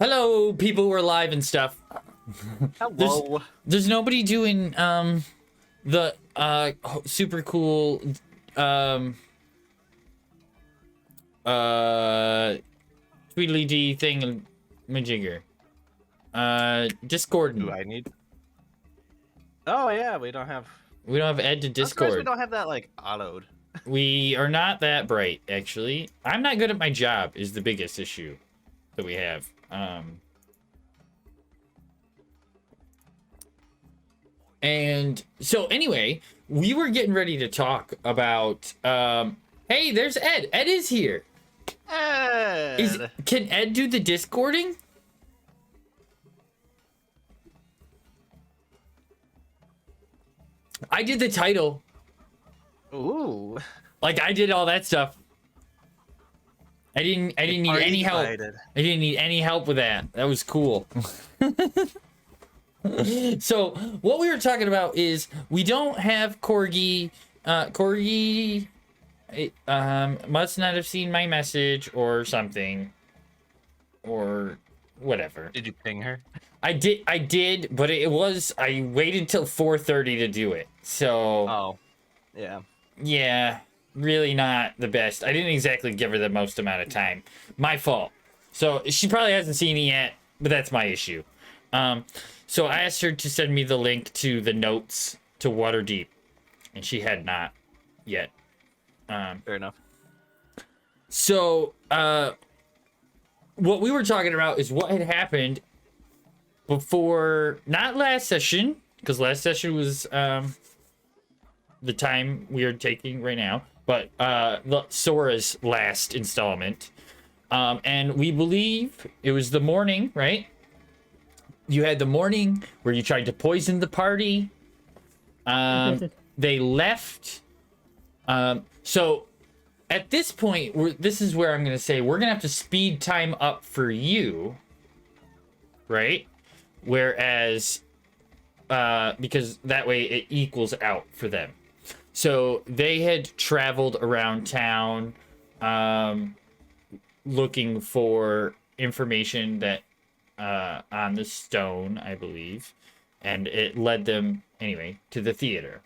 Hello, people who are live and stuff. Hello. There's nobody doing the super cool Tweedly dee thing majigger. Discord. Who I need? Oh yeah, we don't have Ed to I'm surprised Discord. we don't have that like autoed. We are not that bright, actually. I'm not good at my job is the biggest issue that we have. And so anyway, we were getting ready to talk about hey, there's Ed. Ed is here. Ed. Can Ed do the Discording? I did the title. Ooh. Like I did all that stuff. I didn't need any help. I didn't need any help with that. That was cool. So what we were talking about is we don't have Corgi. Corgi must not have seen my message or something, or whatever. Did you ping her? I did, but I waited till 4:30 to do it. So Oh, yeah. yeah, really not the best. I didn't exactly give her the most amount of time. My fault. So she probably hasn't seen it yet, but that's my issue. So I asked her to send me the link to the notes to Waterdeep, and she had not yet. Fair enough. So what we were talking about is what had happened before, not last session, because last session was the time we are taking right now, but Sora's last installment. And we believe it was the morning, right? You had the morning where you tried to poison the party. They left. So at this point, this is where I'm going to say we're going to have to speed time up for you, right? Whereas, because that way it equals out for them. So they had traveled around town, looking for information that on the stone, I believe, and it led them anyway to the theater.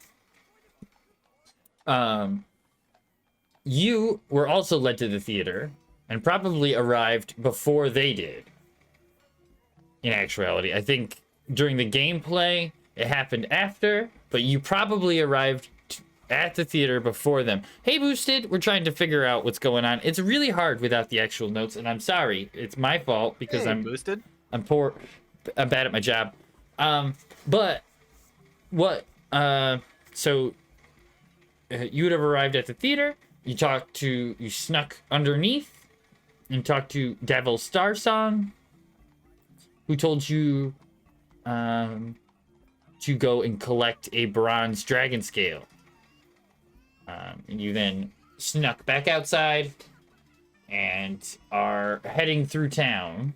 You were also led to the theater and probably arrived before they did. In actuality, I think during the gameplay it happened after, but you probably arrived at the theater before them. Hey, Boosted, we're trying to figure out what's going on. It's really hard without the actual notes, and I'm sorry. It's my fault because I'm Boosted. I'm bad at my job. But what? So you would have arrived at the theater. You snuck underneath and talked to Devil Starsong, who told you to go and collect a bronze dragon scale. And you then snuck back outside and are heading through town.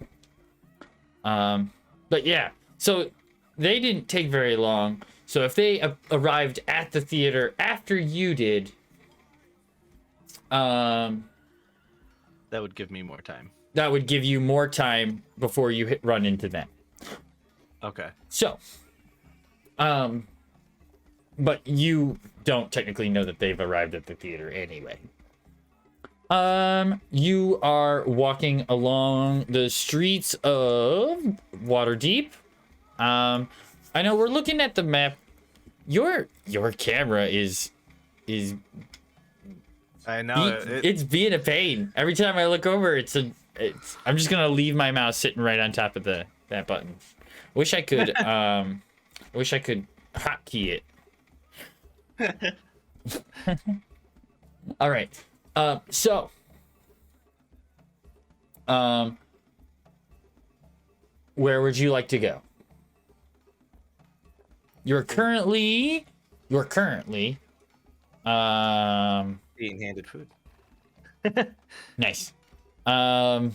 But yeah, so they didn't take very long. So if they arrived at the theater after you did, that would give me more time. That would give you more time before you run into them. Okay. So, but you don't technically know that they've arrived at the theater anyway. You are walking along the streets of Waterdeep. I know we're looking at the map. Your camera is I know it's being a pain. Every time I look over, I'm just gonna leave my mouse sitting right on top of that button. Wish I could hotkey it. All right. So where would you like to go? You're currently being handed food. nice. On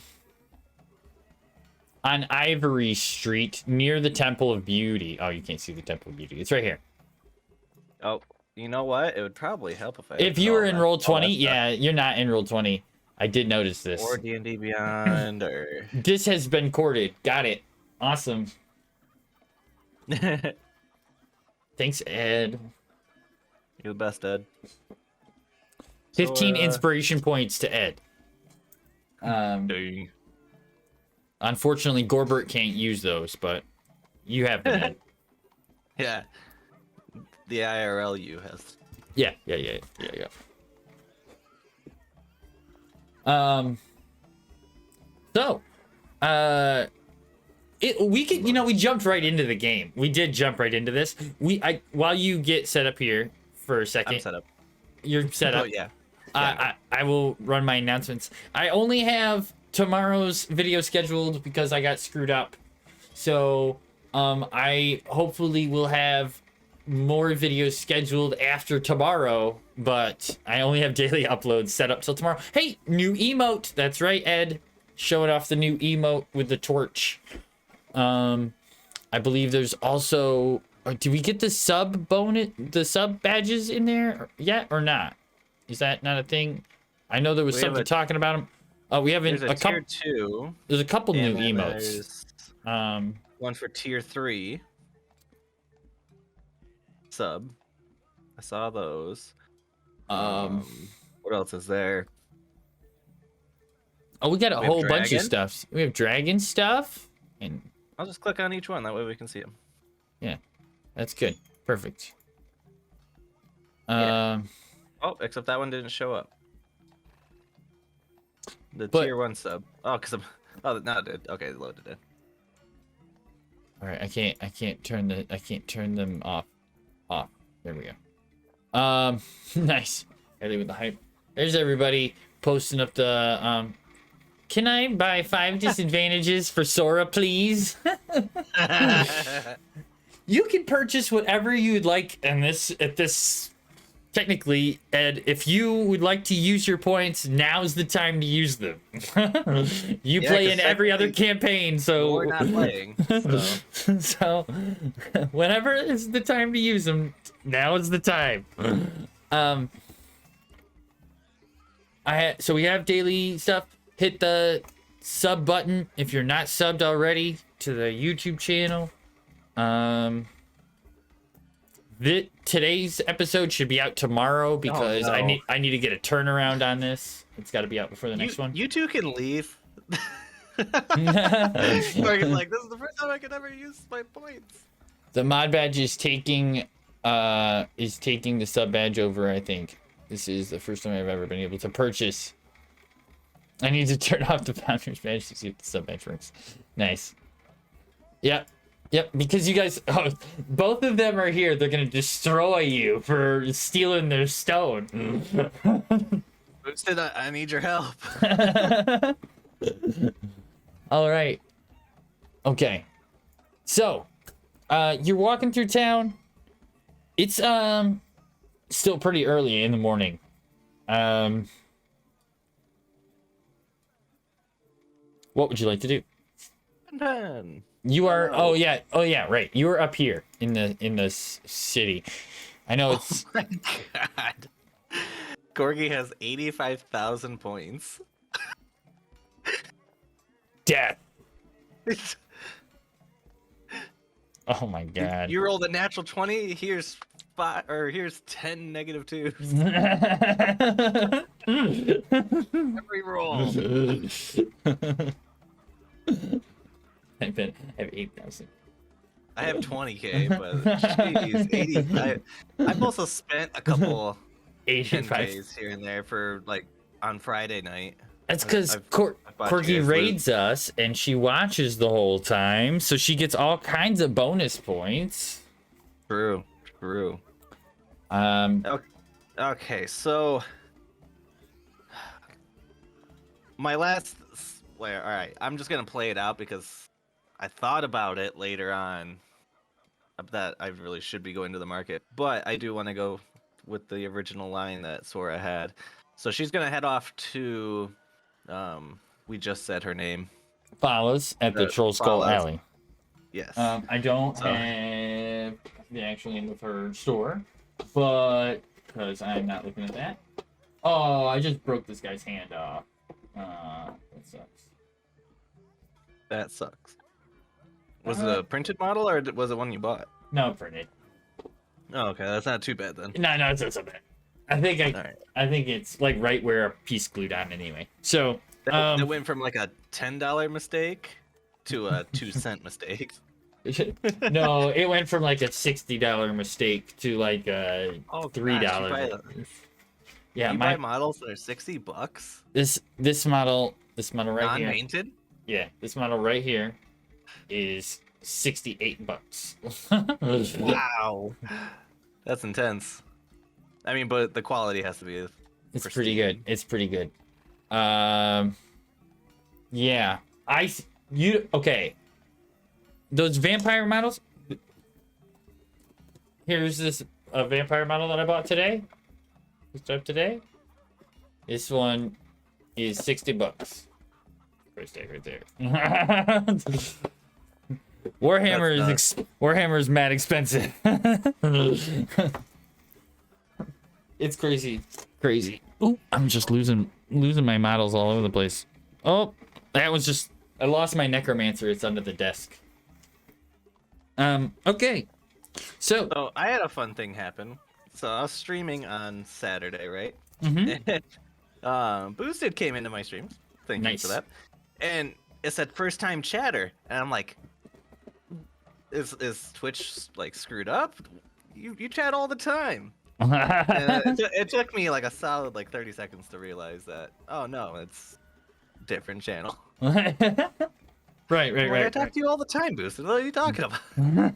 Ivory Street near the Temple of Beauty. Oh, you can't see the Temple of Beauty. It's right here. Oh, you know what? It would probably help if you were in roll 20. Yeah, you're not in roll 20. I did notice this. Or D&D Beyond, or... This has been courted. Got it. Awesome. Thanks, Ed. You're the best, Ed. 15 So, inspiration points to Ed. Dang. Unfortunately, Gorbert can't use those, but you have them, Ed. Yeah. The IRL you has. Yeah. So, we could, we jumped right into the game. We did jump right into this. While you get set up here for a second. I'm set up. You're set up. Oh, yeah. I will run my announcements. I only have tomorrow's video scheduled because I got screwed up. So, I hopefully will have more videos scheduled after tomorrow, but I only have daily uploads set up till tomorrow. Hey, new emote. That's right, Ed. Showing off the new emote with the torch. I believe there's also... do we get the sub badges in there yet or not? Is that not a thing? I know there was something talking about them. We haven't... There's a tier 2. There's a couple new emotes. One for tier 3. Sub. I saw those. What else is there? Oh, we got a whole bunch of dragon? stuff. We have dragon stuff, and I'll just click on each one. That way we can see them. yeah, that's good. Perfect. Yeah. Oh, except that one didn't show up. The But- tier 1 sub. Oh, because I'm... Oh, no, it did. Okay, it loaded it. All right, I can't turn them off. There we go. Nice. Early with the hype. There's everybody posting up the can I buy 5 disadvantages for Sora, please? You can purchase whatever you'd like at this technically, Ed, if you would like to use your points, now's the time to use them. You play in every other campaign, so We're not playing. So. so whenever is the time to use them, now is the time. So we have daily stuff. Hit the sub button if you're not subbed already to the YouTube channel. Today's episode should be out tomorrow because I need to get a turnaround on this. It's got to be out before the next one. You two can leave. Morgan's like, this is the first time I could ever use my points. The mod badge is taking the sub badge over, I think. This is the first time I've ever been able to purchase. I need to turn off the founder's badge to see if the sub badge works. Nice. Yep, because you guys, both of them are here. They're gonna destroy you for stealing their stone. Boosted, I need your help. All right. Okay. So, you're walking through town. It's still pretty early in the morning. What would you like to do? You are right. You are up here in the city. I know it's... Oh my god. Corgi has 85,000 points. Death. Oh my god. You rolled a natural 20. Here's 5 or here's 10 negative 2s. Every roll. I have 8,000. I have 20k, but jeez, I've also spent a couple 10Ks here and there for like on Friday night. That's because Corky raids us and she watches the whole time, so she gets all kinds of bonus points. True. Okay, so my last... all right, I'm just gonna play it out because I thought about it later on that I really should be going to the market, but I do want to go with the original line that Sora had. So she's gonna head off to, we just said her name. Follows at the Troll Skull Alley. Yes. I don't have the actual name of her store, but because I'm not looking at that. Oh, I just broke this guy's hand off. That sucks. That sucks. Was it a printed model or was it one you bought? No, printed. Oh, okay, that's not too bad then. No, it's not so bad. I think I think it's like right where a piece glued on anyway. So That went from like a $10 mistake to a 2-cent mistake. no, it went from like a $60 mistake to like a $3. Yeah, you buy models that are $60. This model right here. Non-painted? Yeah, this model right here is $68. Wow, that's intense. I mean, but the quality has to be. It's pretty good. It's pretty good. Yeah, okay. Those vampire models. Here's a vampire model that I bought today. Picked up today. This one is $60. Price tag right there. Warhammer is mad expensive. It's crazy. Ooh, I'm just losing my models all over the place. Oh, that was just, I lost my necromancer. It's under the desk. Okay. So I had a fun thing happen. So I was streaming on Saturday, right? Mm-hmm. Boosted came into my streams. Thank you for that. And it said first time chatter, and I'm like, is Twitch like screwed up? You chat all the time. And it took me like a solid like 30 seconds to realize that. Oh no, it's different channel. Right. I talk to you all the time, Boosted. What are you talking about?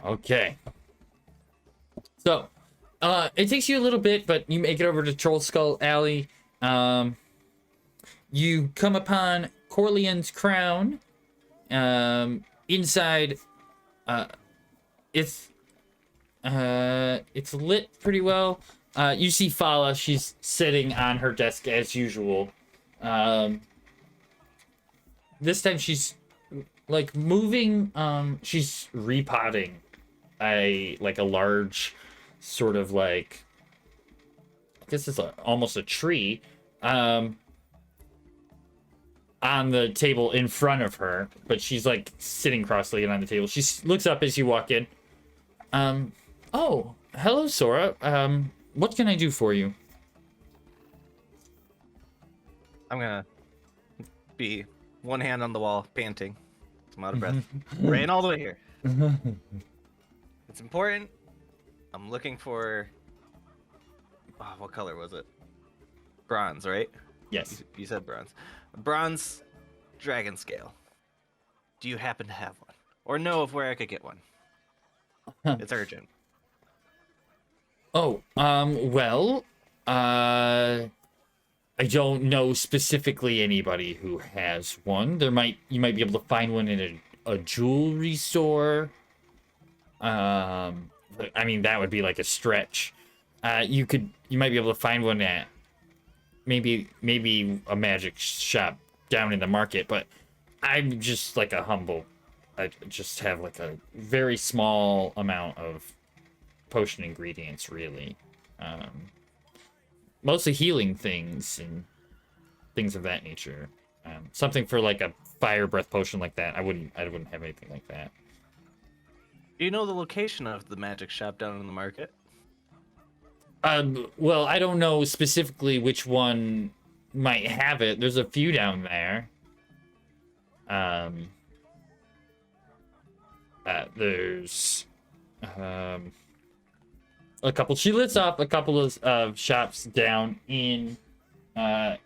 Okay. So, it takes you a little bit, but you make it over to Troll Skull Alley. You come upon Corleone's Crown. Inside, it's lit pretty well. You see Fala. She's sitting on her desk as usual. This time she's like moving. She's repotting a large sort of like, I guess it's almost a tree. On the table in front of her, but she's like sitting cross-legged on the table. She looks up as you walk in. Oh, hello, Sora. What can I do for you? I'm gonna be one hand on the wall, panting. I'm out of breath. Ran all the way here. It's important. I'm looking for. Oh, what color was it? Bronze, right? Yes. You said bronze. Bronze dragon scale. Do you happen to have one? Or know of where I could get one? It's urgent. Oh, well, I don't know specifically anybody who has one. You might be able to find one in a jewelry store. I mean, that would be like a stretch. You might be able to find one at maybe a magic shop down in the market, but I'm just like I just have like a very small amount of potion ingredients, really. Mostly healing things and things of that nature. Something for like a fire breath potion like that. I wouldn't have anything like that. Do you know the location of the magic shop down in the market? Well, I don't know specifically which one might have it. There's a few down there. There's a couple. She lists off a couple of shops down in there.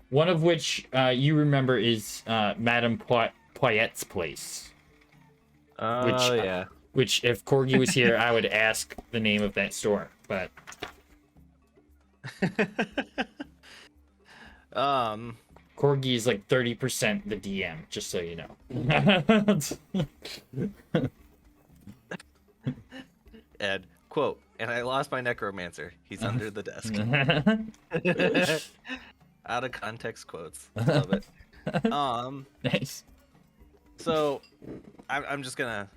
One of which you remember is Madame Poyette's place. Oh, yeah. Which, if Corgi was here, I would ask the name of that store. But Corgi is like 30% the DM, just so you know. Ed, quote, and I lost my necromancer. He's under the desk. Out of context quotes. Love it. Nice. So I'm just gonna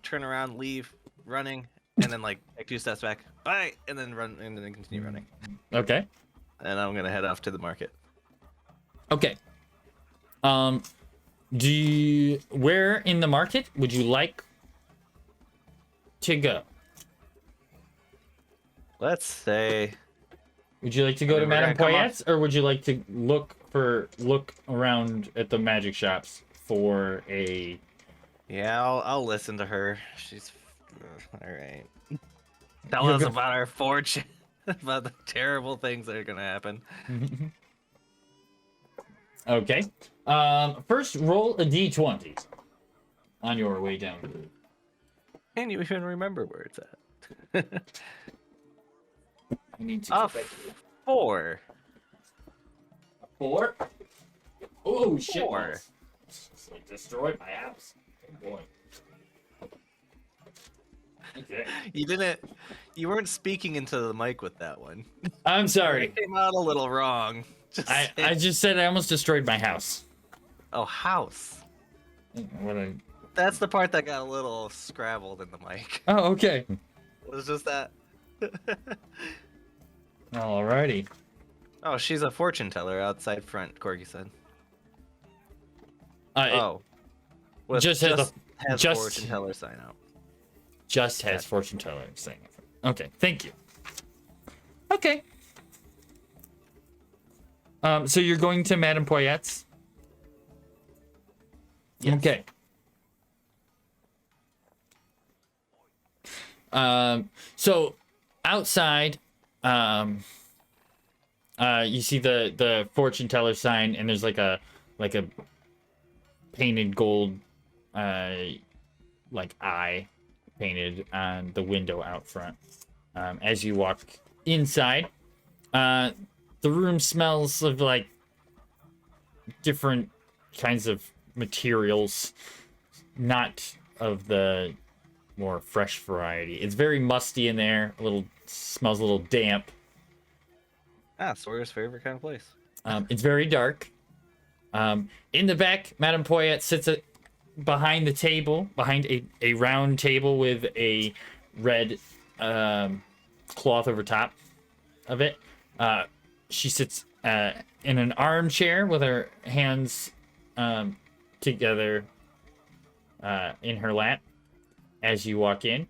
turn around, leave, running, and then like take 2 steps back, bye, and then run, and then continue running. Okay. and I'm gonna head off to the market. Okay. Where in the market would you like to go? Let's say. Would you like to go to We're Madame gonna come Poyette's, or would you like to look around at the magic shops for a? Yeah, I'll listen to her. She's all right. Tell You're us go- about our fortune, about the terrible things that are gonna happen. Okay. First, roll a d20 on your way down. Can you even remember where it's at? I need to A go back to 4. 4. Oh shit! 4. So it destroyed my house. Oh boy. Okay. You weren't speaking into the mic with that one. I'm sorry. It came out a little wrong. I just said I almost destroyed my house. Oh, house. That's the part that got a little scrabbled in the mic. Oh, okay. It was just that. Alrighty. Oh, she's a fortune teller outside front, Corgi said. With just has just fortune teller sign out. Just has fortune teller saying it. Okay, thank you. Okay. So you're going to Madame Poyette's? Yes. Okay. So outside, you see the fortune teller sign, and there's like a painted gold, like eye painted on the window out front. As you walk inside, the room smells of like different kinds of materials, not of the more fresh variety. It's very musty in there. Smells a little damp. Sawyer's favorite kind of place. It's very dark. In the back, Madame Poyette sits behind the table, behind a round table with a red cloth over top of it. She sits in an armchair with her hands together in her lap. As you walk in,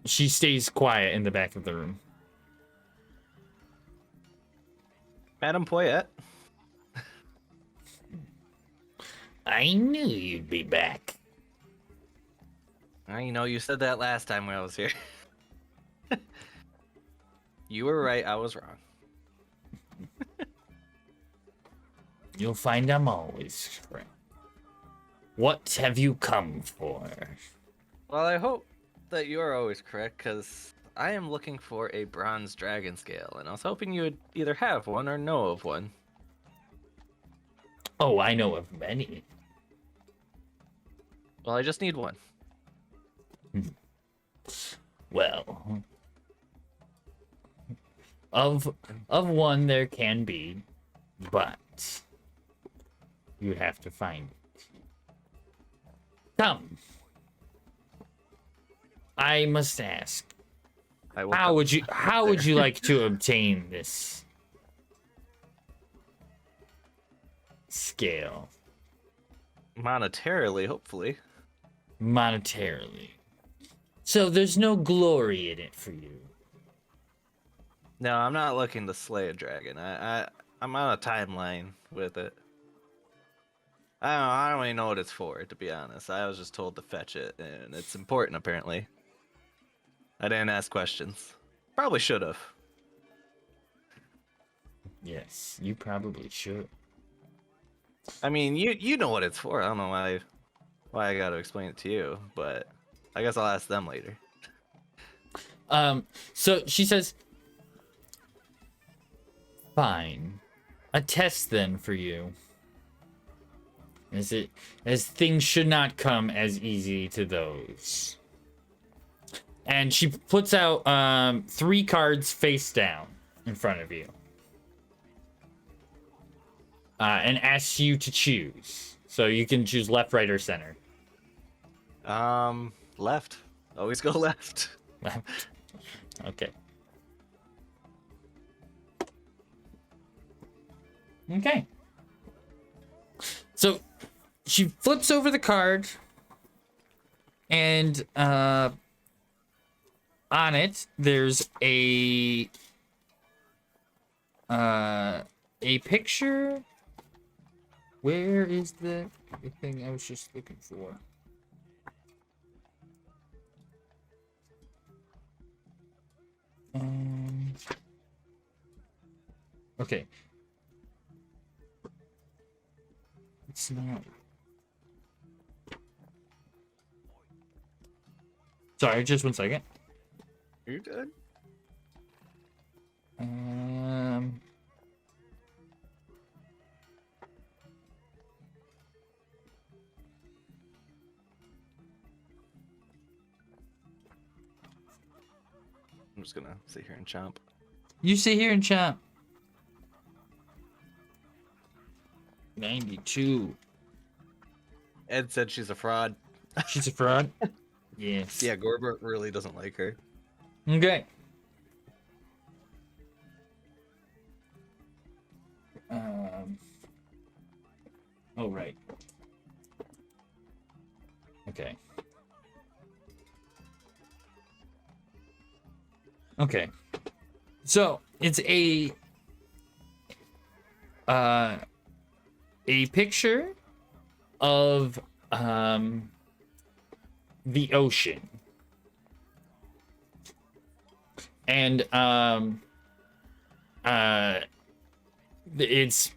she stays quiet in the back of the room. Madame Poyette. I knew you'd be back. You said that last time when I was here. You were right, I was wrong. You'll find I'm always correct. What have you come for? Well, I hope that you're always correct, because I am looking for a bronze dragon scale, and I was hoping you would either have one or know of one. Oh, I know of many. Well, I just need one. Well, of one there can be, but you have to find it. Come. I must ask. How would you like to obtain this scale? Monetarily, hopefully. Monetarily. So there's no glory in it for you. No, I'm not looking to slay a dragon. I'm on a timeline with it. I don't really know what it's for, to be honest. I was just told to fetch it, and it's important, apparently. I didn't ask questions. Probably should have. Yes, you probably should. I mean, you know what it's for. I don't know why I got to explain it to you, but I guess I'll ask them later. So she says, fine. A test then for you. As things should not come as easy to those. And she puts out 3 cards face down in front of you. And asks you to choose. So you can choose left, right, or center. Left. Always go left. Left. Okay. Okay. So she flips over the card, and on it there's a picture. Where is the thing I was just looking for? Okay. It's not. Sorry, just 1 second. You're good. I'm just gonna sit here and chomp. You sit here and chomp. 92. Ed said she's a fraud. She's a fraud? Yes. Yeah, Gorbert really doesn't like her. Okay. Oh, right. Okay. Okay. So, it's a picture of the ocean. And it's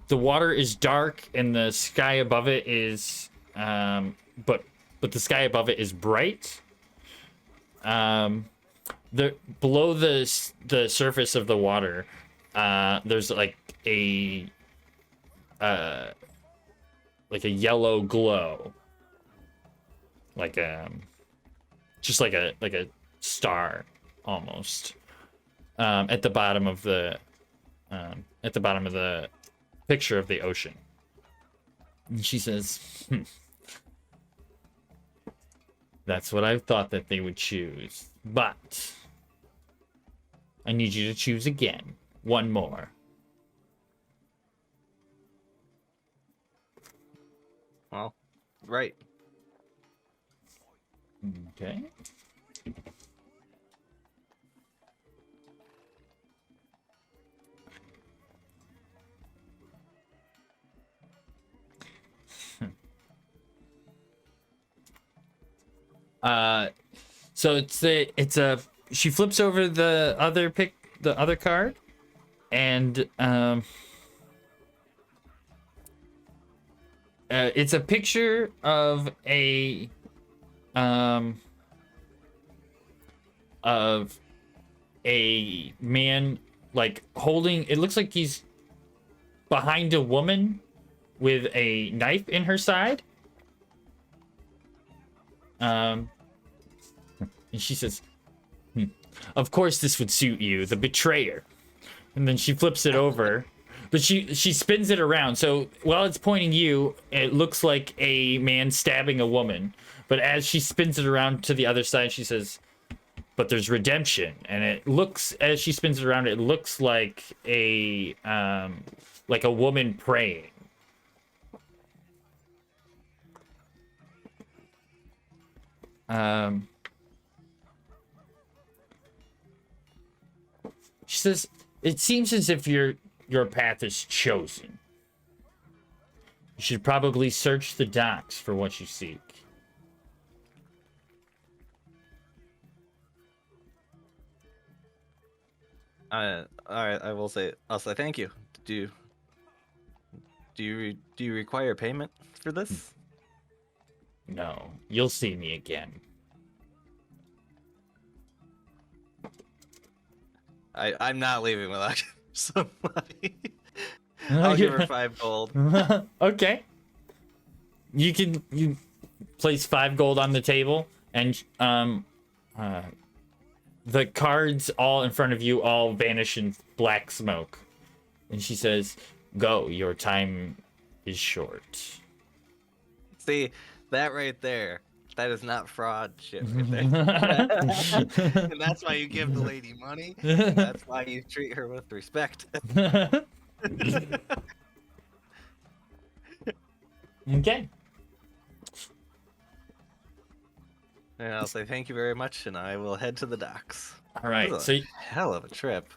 the water is dark and the sky above it is but the sky above it is bright. The below the surface of the water, there's like a yellow glow, like just like a star almost, at the bottom of the picture of the ocean. And she says, that's what I thought that they would choose, but I need you to choose again. One more. Well, right. Okay. So she flips over the other card, and it's a picture of a man, like holding, it looks like he's behind a woman with a knife in her side. And she says, of course this would suit you, the betrayer. And then she flips it over, but she spins it around. So while it's pointing you, it looks like a man stabbing a woman. But as she spins it around to the other side, she says, but there's redemption. And it looks, as she spins it around, it looks like a woman praying. She says, it seems as if your path is chosen. You should probably search the docks for what you seek. All right, I will say, I'll say thank you. Do you require payment for this? No, you'll see me again. I'm not leaving without some money. I'll give her 5 gold. Okay. You place 5 gold on the table, and the cards all in front of you all vanish in black smoke. And she says, go, your time is short. See, that right there, that is not fraud shit right there. And that's why you give the lady money. That's why you treat her with respect. Okay. And I'll say thank you very much, and I will head to the docks. All right. This is So. a hell of a trip.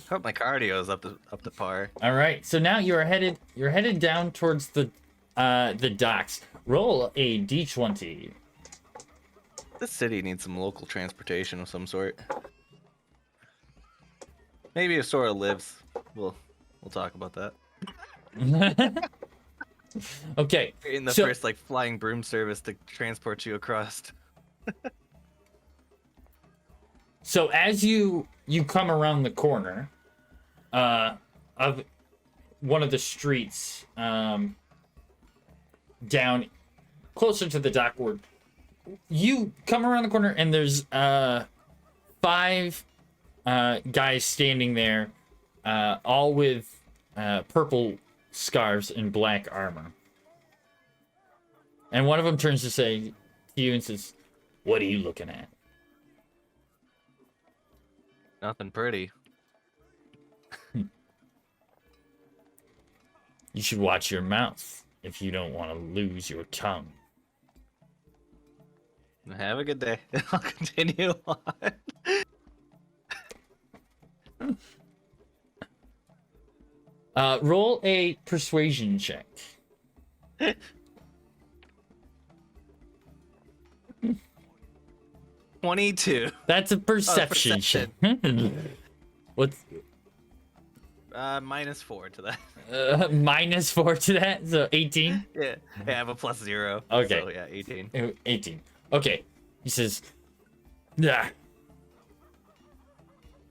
Hope my cardio is up to par. All right. So now you are headed. You're headed down towards the docks. Roll a d20. This city needs some local transportation of some sort. Maybe a sort of lives. We'll talk about that. Okay. In the so, first like flying broom service to transport you across. So as you come around the corner of one of the streets down closer to the dock, you come around the corner and there's 5 guys standing there, all with purple scarves and black armor. And one of them turns to you and says, "What are you looking at?" Nothing pretty. You should watch your mouth if you don't want to lose your tongue. Have a good day. I'll continue on. Roll a persuasion check. 22. That's a perception check. What's -4 to that. -4 to that? So 18? Yeah, I have a +0. Okay. So yeah, 18. 18. Okay. He says, "Yeah.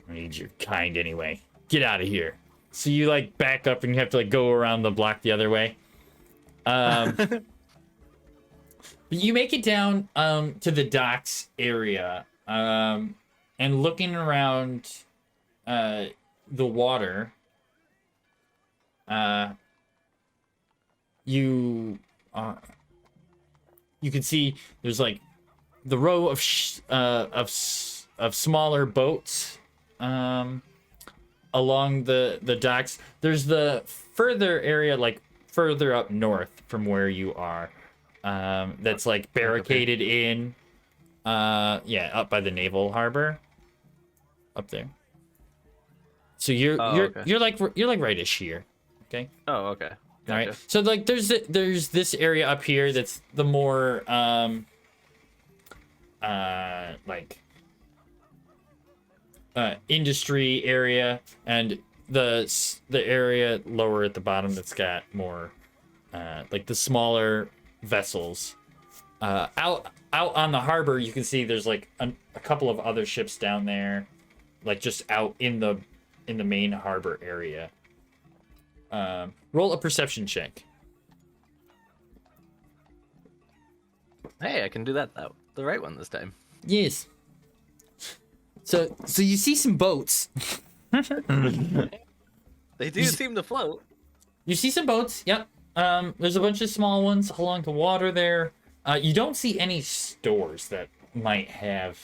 I need your kind anyway. Get out of here." So you like back up and you have to like go around the block the other way. But you make it down to the docks area, and looking around the water, you can see there's like the row of smaller boats along the docks. There's the further area, like further up north from where you are, that's like barricaded in, up by the naval harbor, up there. So you're like rightish here, okay? Oh, okay. All Gotcha. right. So like there's this area up here that's the more industry area, and the area lower at the bottom that's got more like the smaller vessels. Out on the harbor, you can see there's like a couple of other ships down there, like just out in the main harbor area. Roll a perception check. Hey, I can do that the right one this time. Yes. So you see some boats. They do seem to float. You see some boats. Yep. There's a bunch of small ones along the water there. You don't see any stores that might have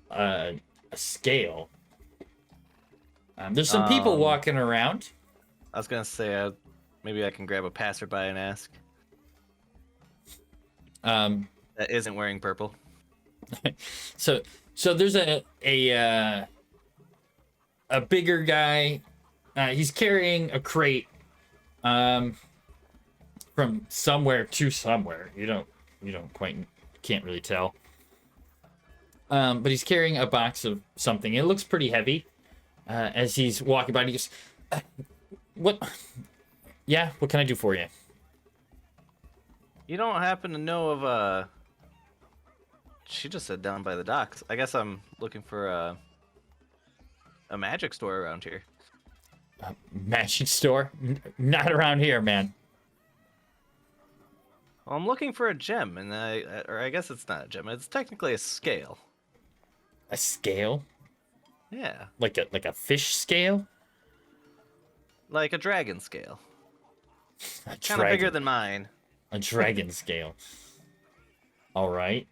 a scale. There's some people walking around. I was gonna say maybe I can grab a passerby and ask. That isn't wearing purple. So there's a bigger guy. He's carrying a crate from somewhere to somewhere. You don't can't really tell. But he's carrying a box of something. It looks pretty heavy. As he's walking by, he goes, "What? Yeah, what can I do for you?" You don't happen to know of she just said down by the docks. I guess I'm looking for a magic store around here. Magic store? Not around here, man. Well, I'm looking for a gem, and I guess it's not a gem. It's technically a scale. A scale? Yeah. Like a fish scale? Like a dragon scale. A Kind of bigger than mine. A dragon scale. All right.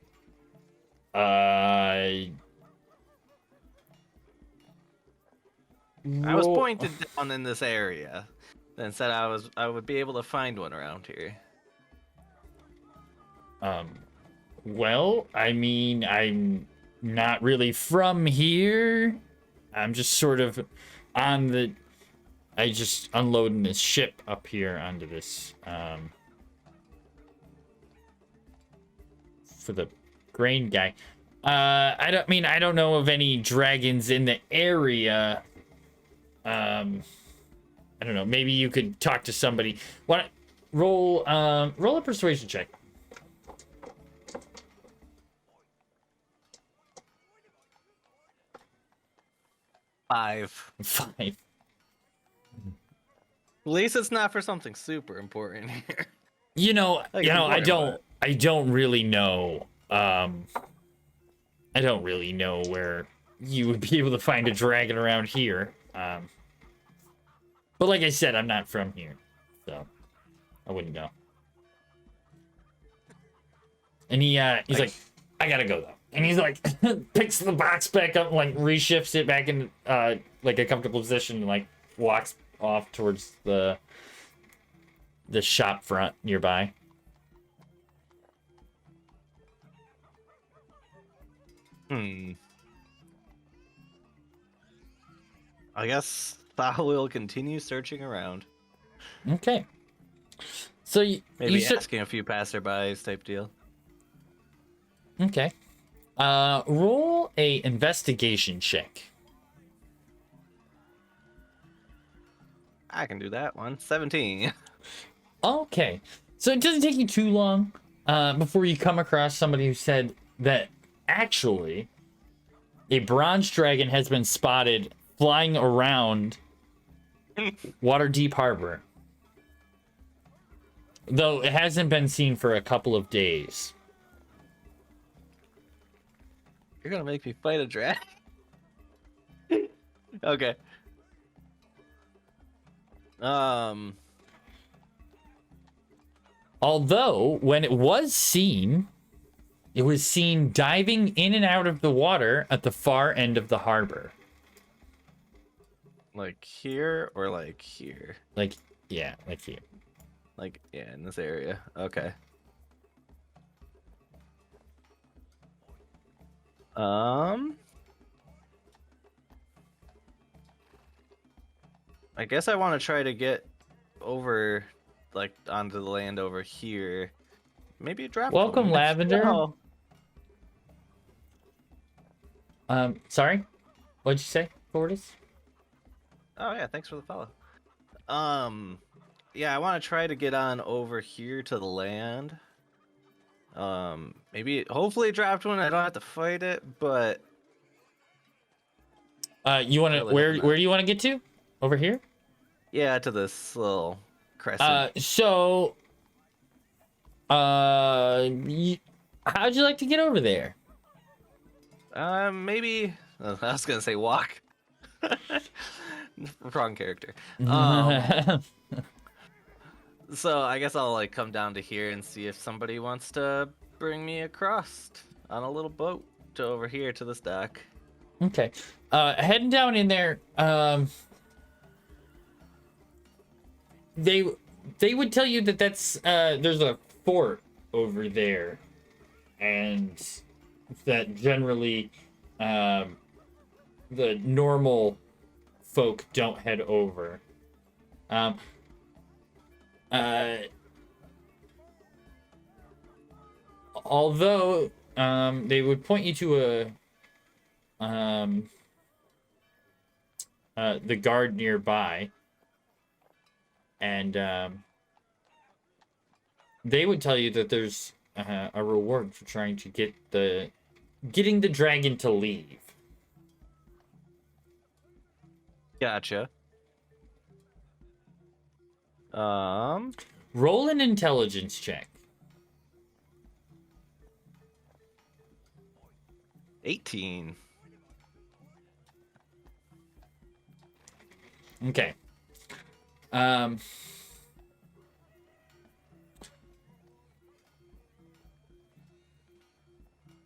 I was pointed down in this area, and said I would be able to find one around here. Well, I mean, I'm not really from here. I'm just sort of on the... I just unloading this ship up here onto this, for the grain guy. I don't know of any dragons in the area. I don't know. Maybe you could talk to somebody. What? Roll a persuasion check. 5. 5. At least it's not for something super important here. I don't really know. I don't really know where you would be able to find a dragon around here. But like I said, I'm not from here, so I wouldn't know. And he's like, I gotta go though. And he's like, picks the box back up, and like reshifts it back in like a comfortable position, and like walks off towards the shop front nearby. I guess Thal will continue searching around. Okay. So maybe asking a few passerbys type deal. Okay. Roll a investigation check. I can do that one. 17. Okay. So it doesn't take you too long before you come across somebody who said that actually a bronze dragon has been spotted flying around Waterdeep Harbor. Though it hasn't been seen for a couple of days. You're gonna make me fight a dragon? Okay. Although, when it was seen diving in and out of the water at the far end of the harbor. Like here or like here? Like, yeah, like here. Like, yeah, in this area. Okay. I guess I want to try to get over, like, onto the land over here. Maybe a draft. Welcome, Lavender. Oh. Sorry? What'd you say, Fortis? Oh, yeah, thanks for the follow. Yeah, I want to try to get on over here to the land. Maybe, hopefully draft one, I don't have to fight it, but... You want to, where do you want to get to? Over here? Yeah, to this little crescent. How'd you like to get over there? Maybe, I was gonna say walk. Wrong character. So I guess I'll like come down to here and see if somebody wants to bring me across on a little boat to over here to this dock. Okay. Heading down in there, they would tell you that that's there's a fort over there, and that generally the normal folk don't head over. Although they would point you to the guard nearby, and they would tell you that there's a reward for trying to getting the dragon to leave. Gotcha. Roll an intelligence check. 18. Okay.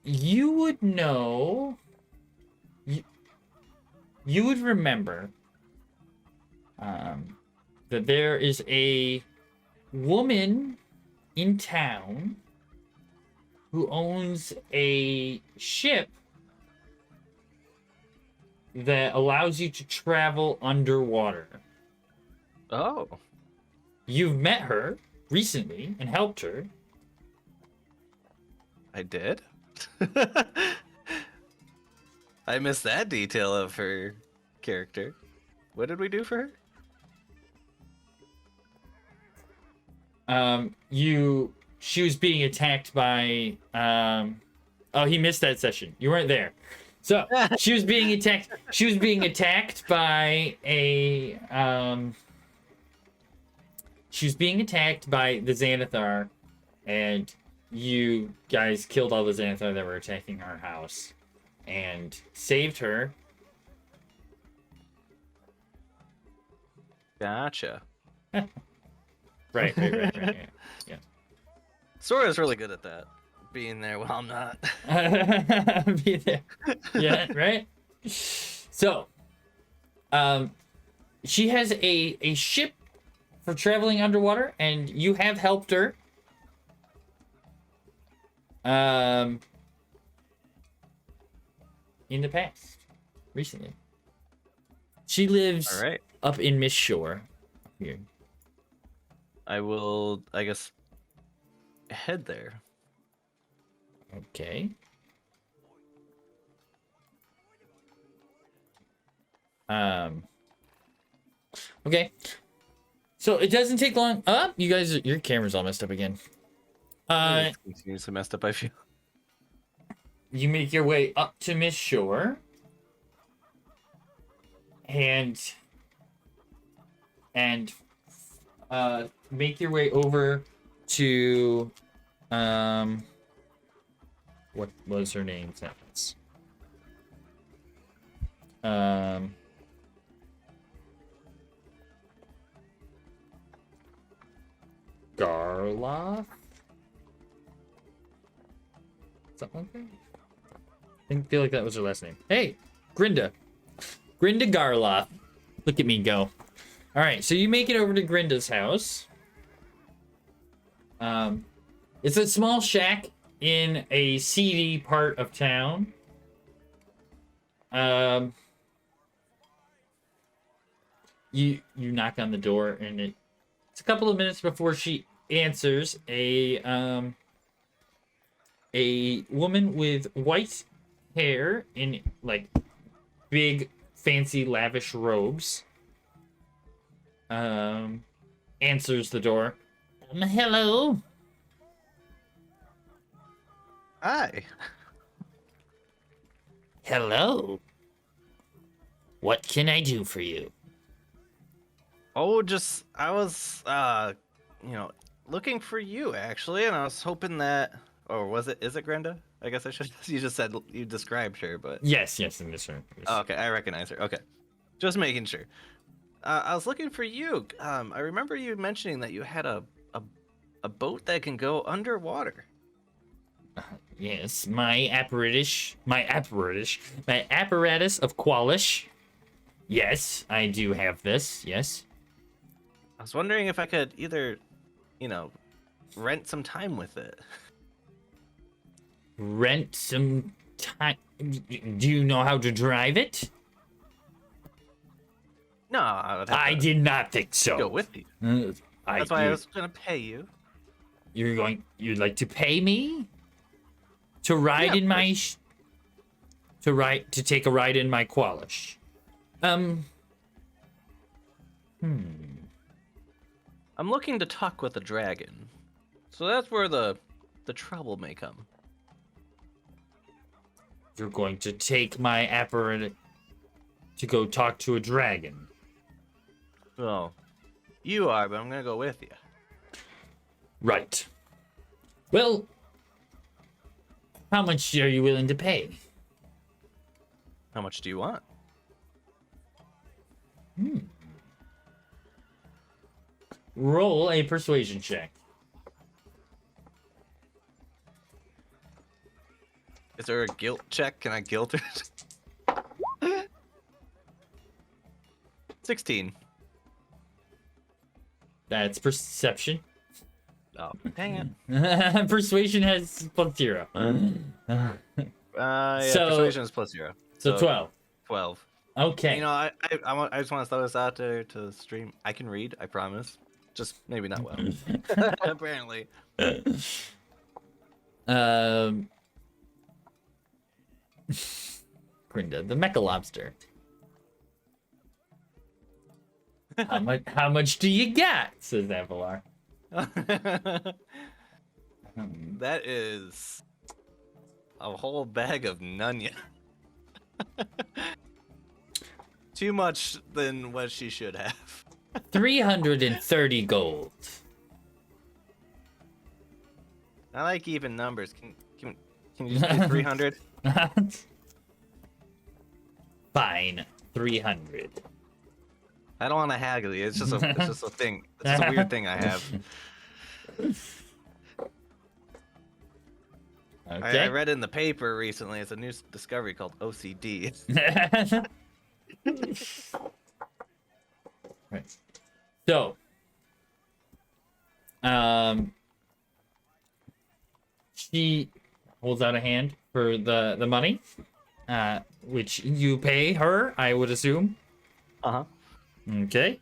You would know, you would remember that there is a woman in town who owns a ship that allows you to travel underwater. Oh, You've met her recently and helped her. I did. I missed that detail of her character. What did we do for her? She was being attacked by oh, he missed that session. You weren't there. So she was being attacked by a she was being attacked by the Xanathar, and you guys killed all the Xanathar that were attacking her house and saved her. Gotcha. Right. Yeah. Sora's really good at that. Being there while I'm not. Be there. Yeah, right? So, she has a ship for traveling underwater, and you have helped her. In the past. Recently. She lives All right. up in Miss Shore. Here. I will, I guess, head there. Okay. Okay. So it doesn't take long. You guys, your camera's all messed up again. It continues to messed up, I feel. You make your way up to Miss Shore. And make your way over to what was her name? Sentence. Garloff? Something like that? I feel like that was her last name. Hey, Grinda. Grinda Garloff. Look at me go. Alright, so you make it over to Grinda's house. It's a small shack in a seedy part of town. You knock on the door, and it's a couple of minutes before she answers. A woman with white hair in like big, fancy, lavish robes answers the door. Hello. Hi. Hello. What can I do for you? Oh, I was, looking for you, actually, and I was hoping that, or is it Grenda? I guess I should, you just said, you described her, but. Yes, in this room. Oh, okay, I recognize her, okay. Just making sure. I was looking for you. I remember you mentioning that you had a boat that can go underwater. Yes, my apparatus of Qualish. Yes, I do have this, yes. I was wondering if I could either, rent some time with it. Rent some time? Do you know how to drive it? No, I did not think so. Go with you. That's why I was gonna pay you. You'd like to pay me? To ride in my... to take a ride in my Qualish. I'm looking to talk with a dragon. So that's where the trouble may come. You're going to take my apparatus to go talk to a dragon. Well, you are, but I'm gonna go with you. Right. Well, how much are you willing to pay? How much do you want? Roll a persuasion check. Is there a guilt check? Can I guilt it? 16. That's perception. Oh, dang it. Persuasion has +0. Yeah, So- persuasion is +0. So 12. 12. Okay. You know, I just want to throw this out there to stream. I can read, I promise. Just maybe not well. Apparently. Grinda, the mecha lobster. How much do you got? Says Avalar. That is a whole bag of nunya. Too much than what she should have. 330 gold. I like even numbers. Can you just do 300? Fine. 300. I don't want to haggle you. It's just a thing. It's just a weird thing I have. Okay. I read in the paper recently. It's a new discovery called OCD. Right. So, she holds out a hand for the money, which you pay her, I would assume. Uh-huh. Okay.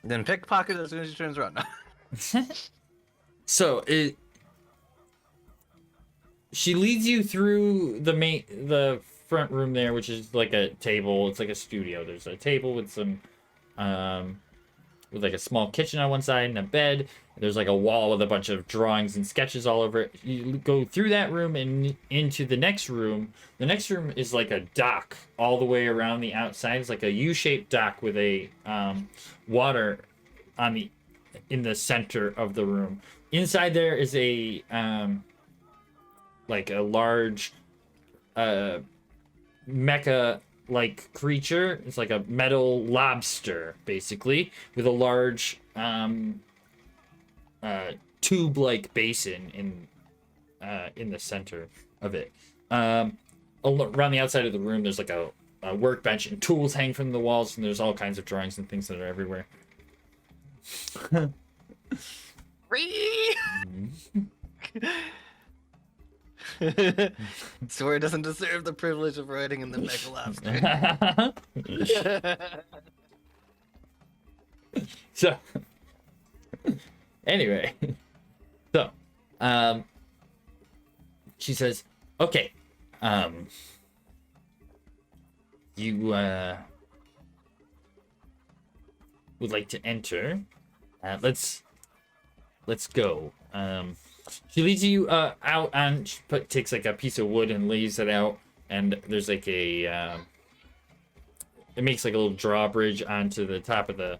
Then pickpocket as soon as she turns around. So she leads you through the front room there, which is like a table. It's like a studio. There's a table with some with like a small kitchen on one side and a bed. There's like a wall with a bunch of drawings and sketches all over it. You go through that room and into the next room. The next room is like a dock all the way around the outside. It's like a U-shaped dock with a water in the center of the room. Inside there is a like a large mecha like creature. It's like a metal lobster basically with a large tube like basin in the center of it. Around the outside of the room there's like a workbench and tools hang from the walls, and there's all kinds of drawings and things that are everywhere. Swear doesn't deserve the privilege of riding in the Mega Lobster. So, anyway, so, she says, okay, you, would like to enter, let's go. She leads you out and takes like a piece of wood and lays it out, and there's like a it makes like a little drawbridge onto the top of the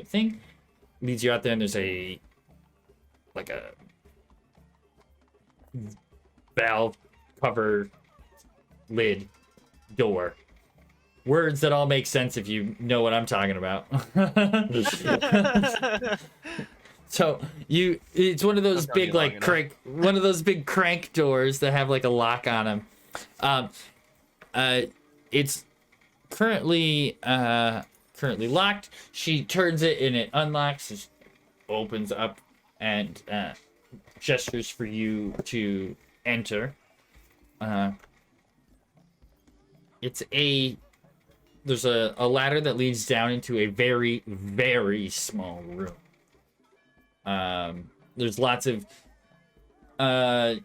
thing. Leads you out there, and there's a valve cover lid door. Words that all make sense if you know what I'm talking about. So it's one of those big like one of those big crank doors that have like a lock on them. It's currently locked. She turns it and it unlocks, it opens up, and gestures for you to enter. There's a ladder that leads down into a very, very small room. There's lots of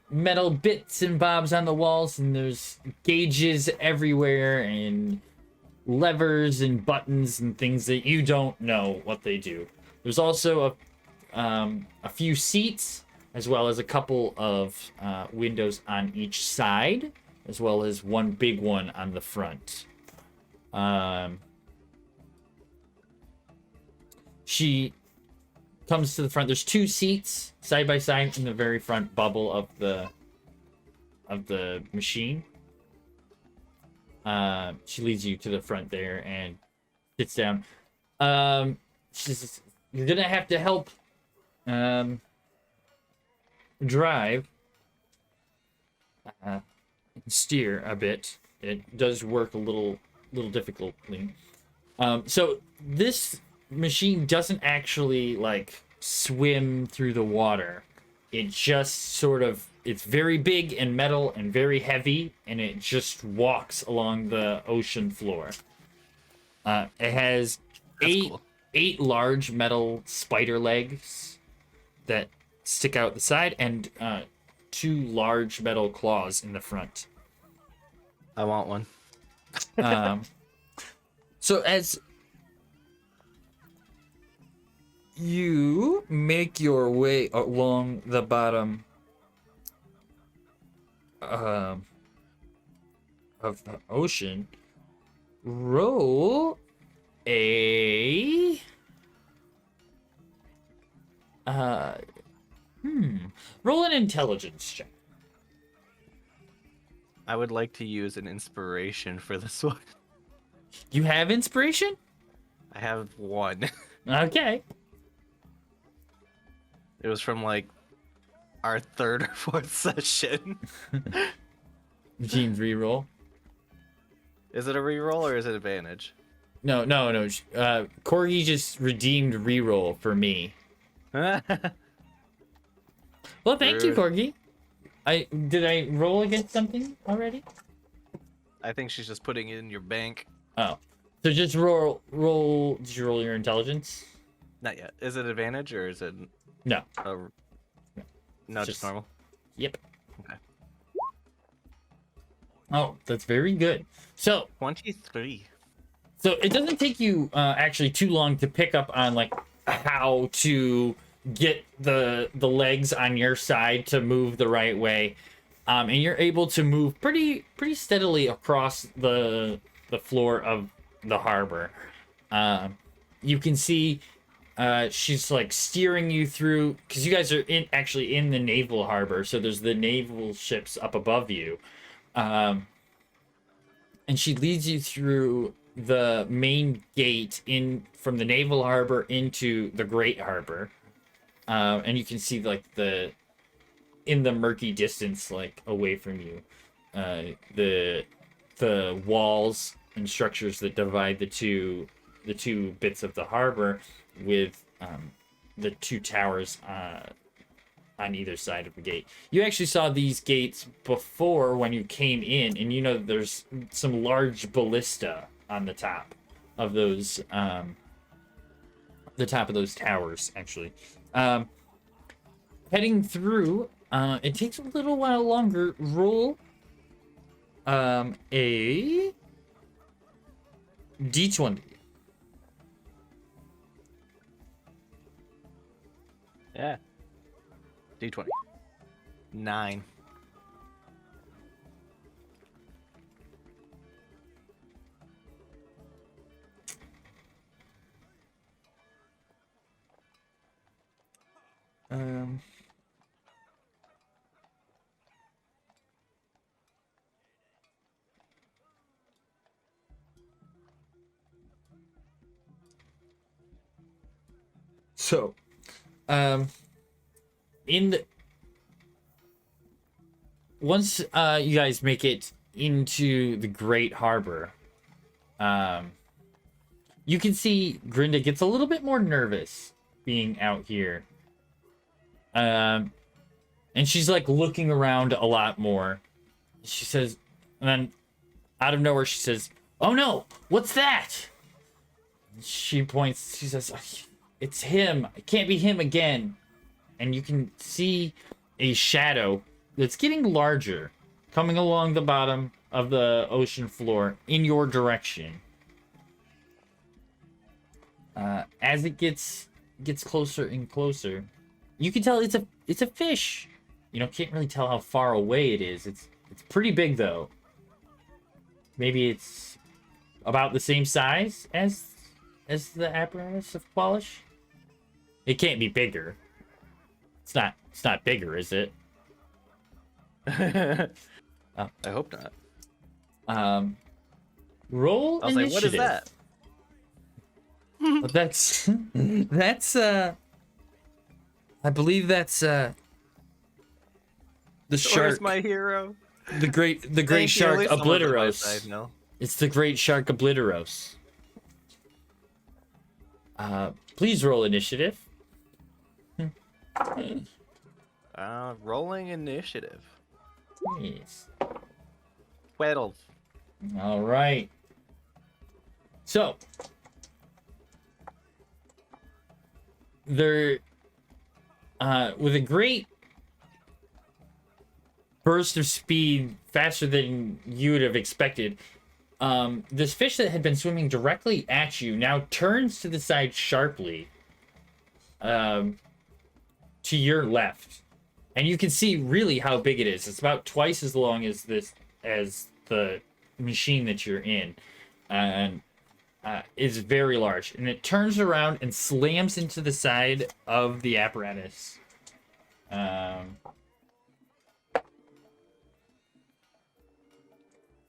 metal bits and bobs on the walls, and there's gauges everywhere and levers and buttons and things that you don't know what they do. There's also a few seats, as well as a couple of windows on each side, as well as one big one on the front. She comes to the front. There's two seats side by side in the very front bubble of the machine. She leads you to the front there and sits down. She says, you're gonna have to help drive, steer a bit. It does work a little difficultly. So this machine doesn't actually like swim through the water. It just sort of, it's very big and metal and very heavy, and it just walks along the ocean floor. It has eight large metal spider legs that stick out the side, and 2 large metal claws in the front. I want one. So as you make your way along the bottom of the ocean, roll a roll an intelligence check. I would like to use an inspiration for this one. You have inspiration? I have 1. Okay. It was from like our 3rd or 4th session. Gene's reroll. Is it a reroll or is it advantage? No. Corgi just redeemed reroll for me. Well, thank you, Corgi. Did I roll against something already? I think she's just putting it in your bank. Oh, so just roll. Did you roll your intelligence? Not yet. Is it advantage or is it? No. No, just normal. Yep. Okay. Oh, that's very good. So 23. So it doesn't take you actually too long to pick up on like how to get the legs on your side to move the right way, and you're able to move pretty steadily across the floor of the harbor. You can see she's like steering you through, because you guys are actually in the naval harbor, so there's the naval ships up above you, and she leads you through the main gate in from the naval harbor into the great harbor, and you can see like in the murky distance, like away from you, the walls and structures that divide the two bits of the harbor, with the 2 towers on either side of the gate. You actually saw these gates before when you came in, and you know there's some large ballista on the top of those towers, actually. Heading through, it takes a little while longer. Roll a d20. Yeah. D20. 9. So, once you guys make it into the Great Harbor, you can see Grinda gets a little bit more nervous being out here. And she's like looking around a lot more. She says, and then out of nowhere she says, "Oh no, what's that?" She points, she says, "It's him. It can't be him again." And you can see a shadow that's getting larger coming along the bottom of the ocean floor in your direction. As it gets closer and closer, you can tell it's a fish. You know, can't really tell how far away it is. It's pretty big though. Maybe it's about the same size as the apparatus of polish. It can't be bigger. It's not bigger, is it? I hope not. Roll I was like, what is initiative. that? But that's I believe that's the shark. Where's my hero? The great Thank you, shark at least someone's on my Obliteros. side now. It's the great shark Obliteros. Please roll initiative. Rolling initiative. Yes. 12. All right. So there, with a great burst of speed, faster than you would have expected, this fish that had been swimming directly at you now turns to the side sharply, to your left, and you can see really how big it is. It's about twice as long as the machine that you're in, and is very large. And it turns around and slams into the side of the apparatus.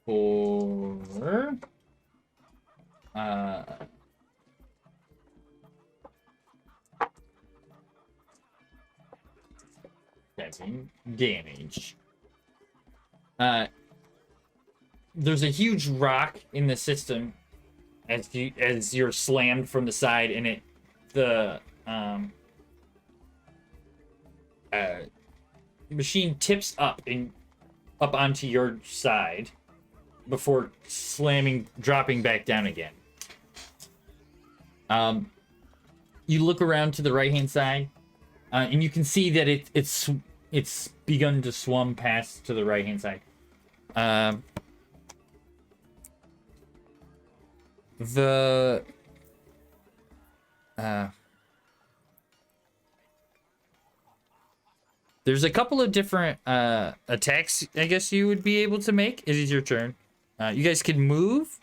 For 7 damage. There's a huge rock in the system as you're slammed from the side, and the machine tips up onto your side before dropping back down again. You look around to the right hand side, and you can see that it's begun to swim past to the right hand side. There's a couple of different attacks I guess you would be able to make. It is your turn. You guys can move.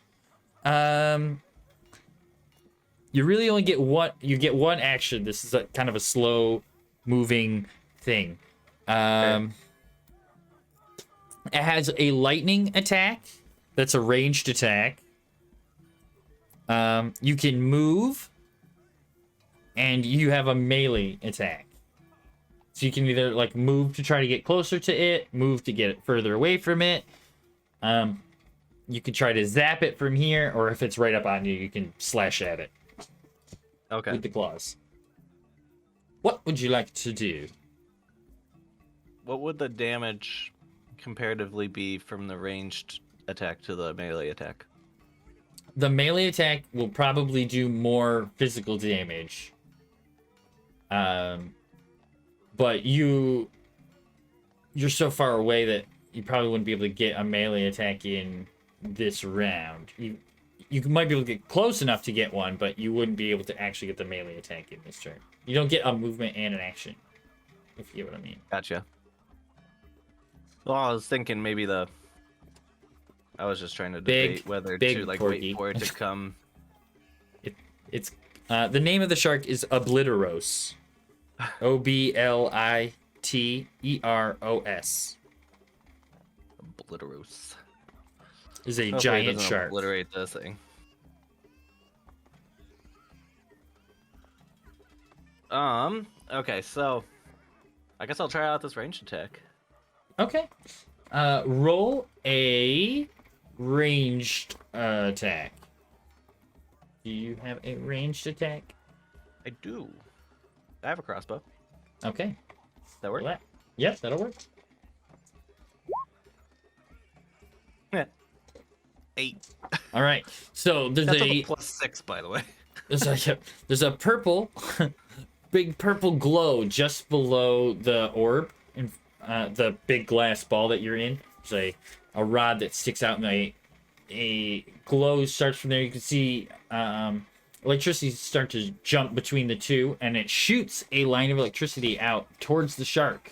You really only get one. You get one action. This is kind of a slow moving thing. It has a lightning attack. That's a ranged attack. You can move, and you have a melee attack. So you can either like move to try to get closer to it, move to get it further away from it. You can try to zap it from here, or if it's right up on you, you can slash at it. Okay. With the claws. What would you like to do? What would the damage comparatively be from the ranged attack to the melee attack? The melee attack will probably do more physical damage. But you're so far away that you probably wouldn't be able to get a melee attack in this round. You might be able to get close enough to get one, but you wouldn't be able to actually get the melee attack in this turn. You don't get a movement and an action, if you get what I mean. Gotcha. Well, I was thinking maybe I was just trying to debate whether to like porky. wait for it to come. It's the name of the shark is Obliteros. Obliteros. Obliteros. Is a Hopefully giant it doesn't shark. Obliterate this thing. Okay, so I guess I'll try out this ranged attack. Okay. Roll a ranged attack. Do you have a ranged attack? I do. I have a crossbow. Okay. That work? Yes, that'll work. Yeah. 8. All right. So there's That's a +6, by the way. there's a purple, big purple glow just below the orb, and the big glass ball that you're in. There's a rod that sticks out, and a glow starts from there. You can see electricity start to jump between the two, and it shoots a line of electricity out towards the shark.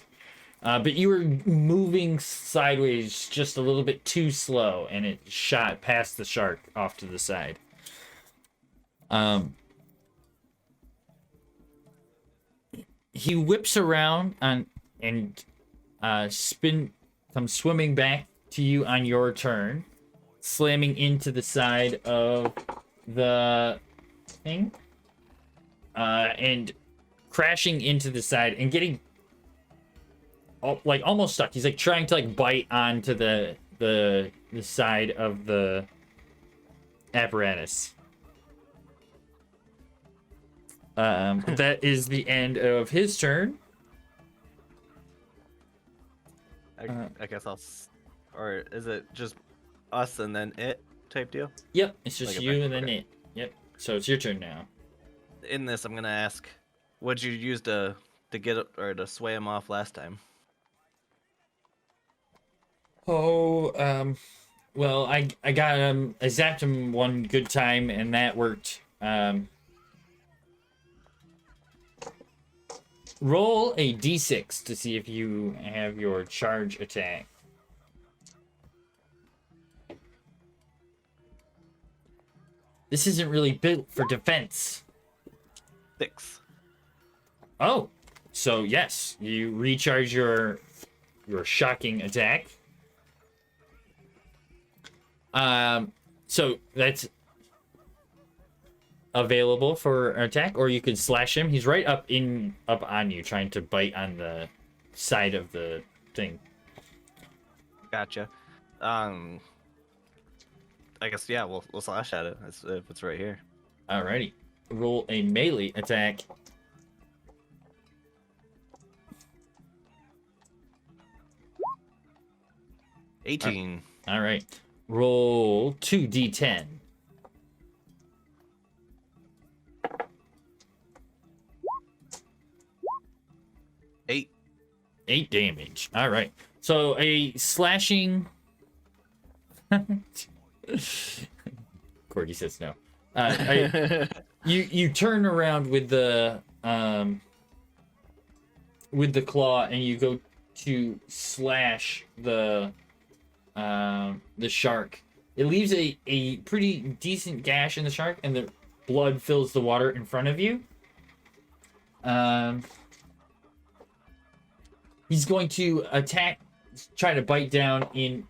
But you were moving sideways just a little bit too slow, and it shot past the shark off to the side. He whips around and comes swimming back to you on your turn, slamming into the side of the thing, and crashing into the side and getting like almost stuck. He's like trying to like bite onto the side of the apparatus. That is the end of his turn. I guess or is it just us and then it type deal? Yep, it's just Like you and then okay. it. Yep. So it's your turn now. In this, I'm gonna ask, what'd you use to get or to sway him off last time? Oh, well, I got him. I zapped him one good time, and that worked. Roll a d6 to see if you have your charge attack. This isn't really built for defense. 6. Oh, so yes, you recharge your shocking attack. So that's available for an attack, or you could slash him. He's right up on you, trying to bite on the side of the thing. Gotcha. I guess yeah, we'll slash at it if it's right here. Alrighty, roll a melee attack. Uh, 18. All right, roll 2d10. 8. 8 damage. All right. So a slashing. Cordy says no. You turn around with the claw and you go to slash the shark. It leaves a pretty decent gash in the shark, and the blood fills the water in front of you. He's going to try to bite down in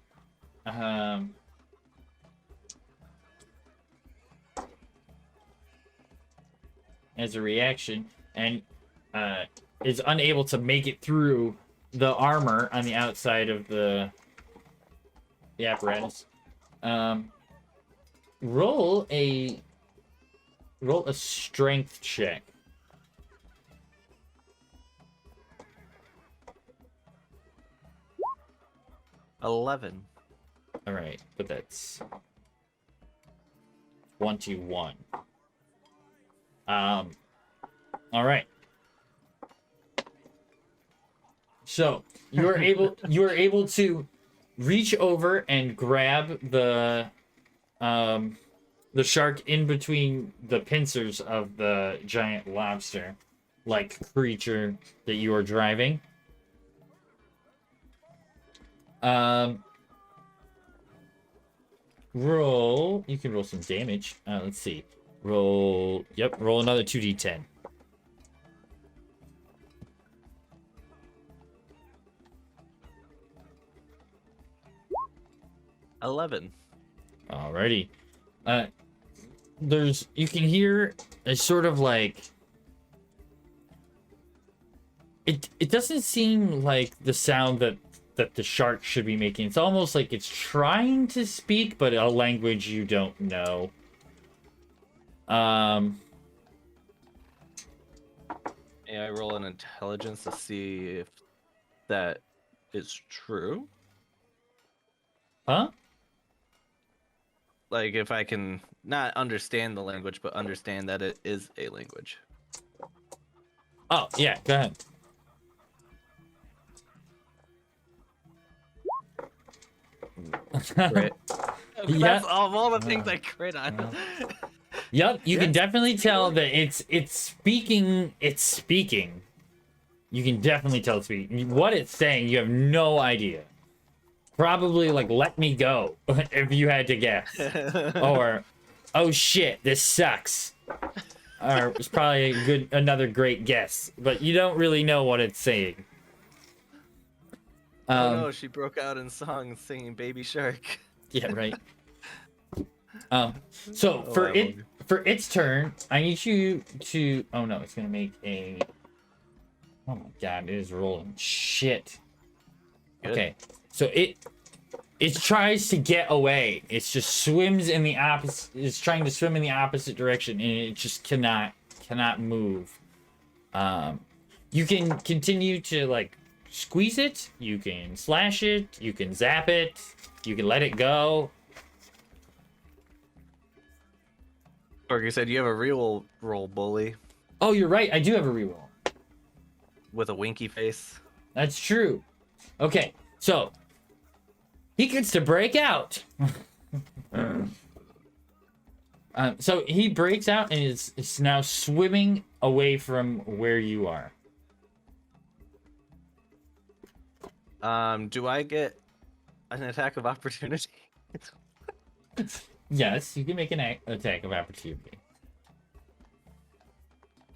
as a reaction, and is unable to make it through the armor on the outside of the apparatus. Roll a strength check. 11. All right, but that's 21. All right. So you are able to reach over and grab the shark in between the pincers of the giant lobster like creature that you are driving. You can roll some damage. Let's see. Roll another 2d10. $11. Alrighty. You can hear a sort of like it doesn't seem like the sound that the shark should be making. It's almost like it's trying to speak, but a language you don't know. May I roll an intelligence to see if that is true? Huh? Like if I can not understand the language, but understand that it is a language. Oh, yeah, go ahead. Crit. Yeah. That's of all the things I crit on. Yep, you can definitely tell that it's speaking. It's speaking. You can definitely tell it's speaking. What it's saying, you have no idea. Probably like "let me go" if you had to guess, or "oh shit, this sucks," or it's probably another great guess, but you don't really know what it's saying. Oh no, she broke out in song singing Baby Shark. Yeah, right. So for its turn, I need you to. Oh no, it's gonna make a. Oh my god, it is rolling shit. Good. Okay, so it tries to get away. It's just swims in the opposite. It's trying to swim in the opposite direction, and it just cannot move. You can continue to like squeeze it, you can slash it, you can zap it, you can let it go. Like you said, you have a real roll bully Oh, you're right. I do have a reroll. with a winky face. That's true. Okay, so he gets to break out. So he breaks out and is now swimming away from where you are. Do I get an attack of opportunity? Yes, you can make an attack of opportunity.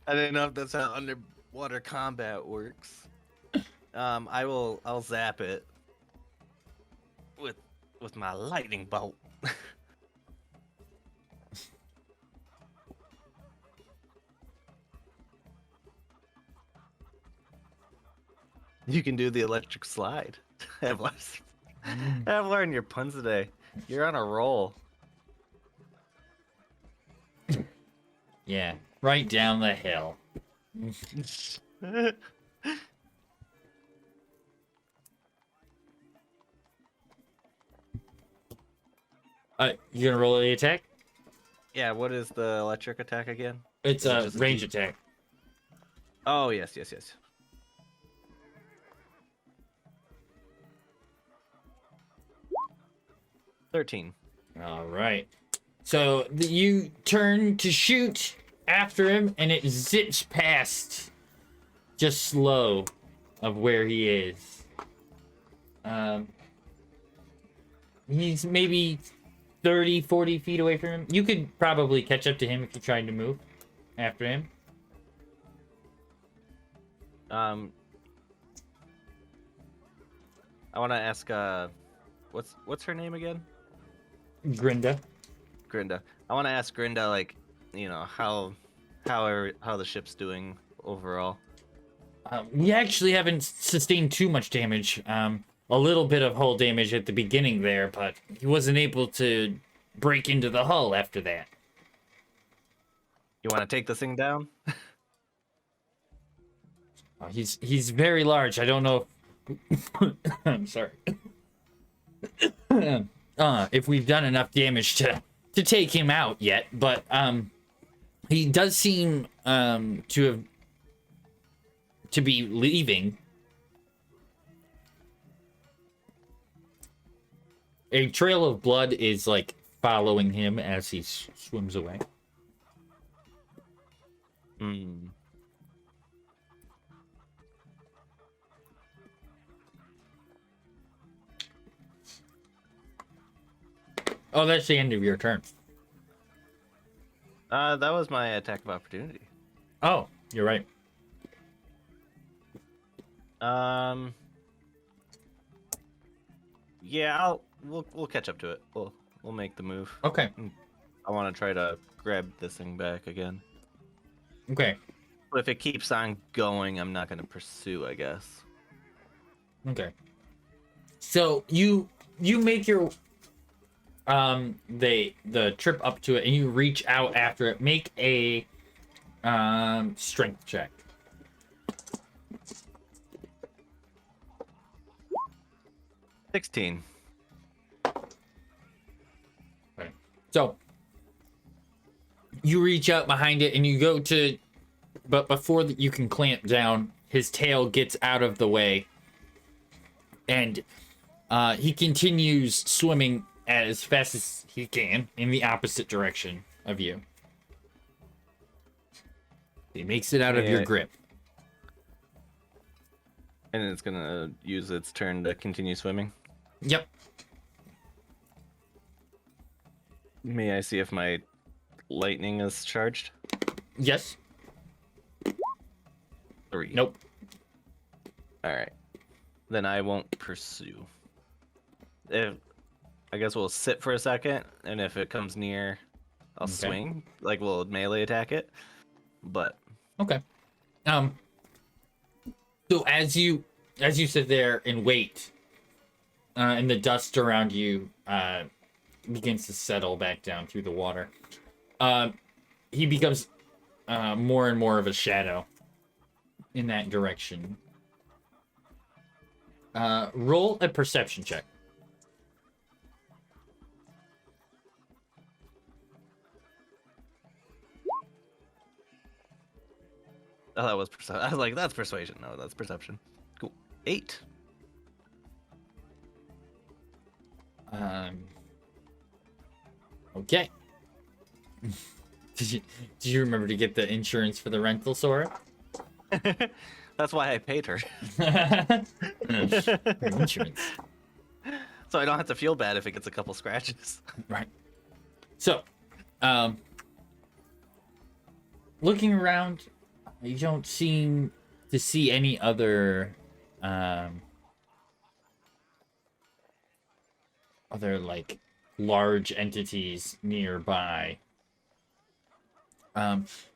I didn't know if that's how underwater combat works. I'll zap it with my lightning bolt. You can do the electric slide. I've learned your puns today. You're on a roll. Yeah, right down the hill. You gonna roll the attack? Yeah, what is the electric attack again? It's Is it a just range key? attack. Oh, yes. 13. All right. So you turn to shoot after him, and it zips past, just slow, of where he is. He's maybe 30, 40 feet away from him. You could probably catch up to him if you tried to move after him. I want to ask, what's her name again? Grinda. Grinda. I want to ask Grinda, like, how the ship's doing overall. We actually haven't sustained too much damage. A little bit of hull damage at the beginning there, but he wasn't able to break into the hull after that. You want to take this thing down? He's very large. I don't know if... I'm sorry. If we've done enough damage to take him out yet, but he does seem to be leaving. A trail of blood is like following him as he swims away. Hmm. Oh, that's the end of your turn. That was my attack of opportunity. Oh, you're right. Yeah, we'll catch up to it. We'll make the move. Okay. I want to try to grab this thing back again. Okay. But if it keeps on going, I'm not going to pursue, I guess. Okay. So you make your the trip up to it and you reach out after it. Make a strength check. $16. Okay. So you reach out behind it and you go to, but before you can clamp down, his tail gets out of the way, and he continues swimming as fast as he can in the opposite direction of you. He makes it out of your grip. And it's going to use its turn to continue swimming. Yep. May I see if my lightning is charged? Yes. 3. Nope. All right. Then I won't pursue. I guess we'll sit for a second, and if it comes near, I'll swing. Like, we'll melee attack it. But okay. So as you sit there and wait, and the dust around you begins to settle back down through the water, he becomes more and more of a shadow in that direction. Roll a perception check. Oh, that was perception. I was like, that's persuasion. No, that's perception. Cool. 8. Okay. Did you remember to get the insurance for the rental, Sora? That's why I paid her. Insurance. So I don't have to feel bad if it gets a couple scratches. Right. So, looking around, you don't seem to see any other, like large entities nearby.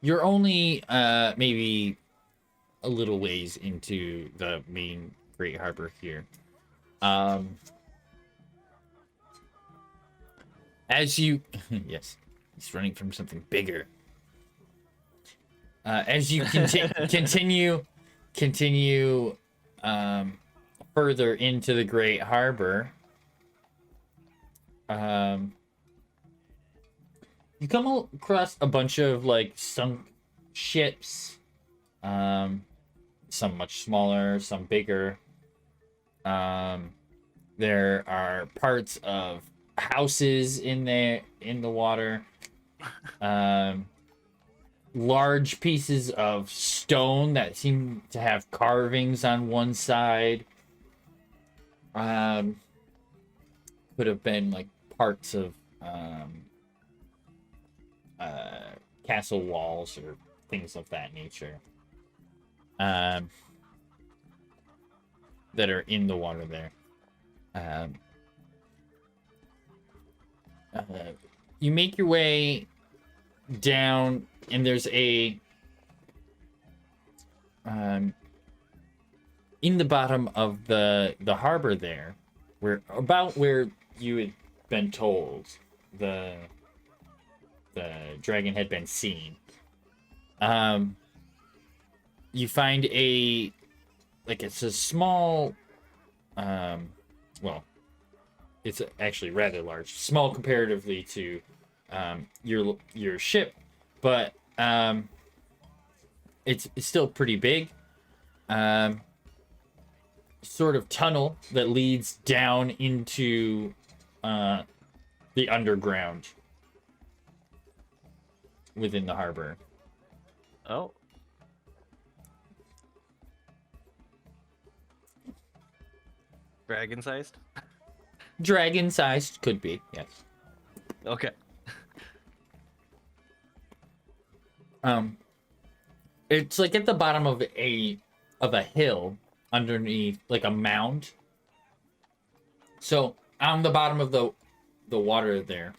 You're only maybe a little ways into the main Great Harbor here. As you yes, he's running from something bigger. As you continue further into the Great Harbor, you come across a bunch of like sunk ships, some much smaller, some bigger. There are parts of houses in the water, large pieces of stone that seem to have carvings on one side. Could have been like parts of castle walls or things of that nature, that are in the water there. You make your way down, and there's a in the bottom of the harbor there, where you had been told the dragon had been seen. You find it's a small, well, it's actually rather large, small comparatively to your ship, but it's still pretty big. Sort of tunnel that leads down into the underground within the harbor. Oh. Dragon-sized? Dragon-sized, could be, yes. Okay. It's like at the bottom of a hill underneath like a mound. So on the bottom of the water there,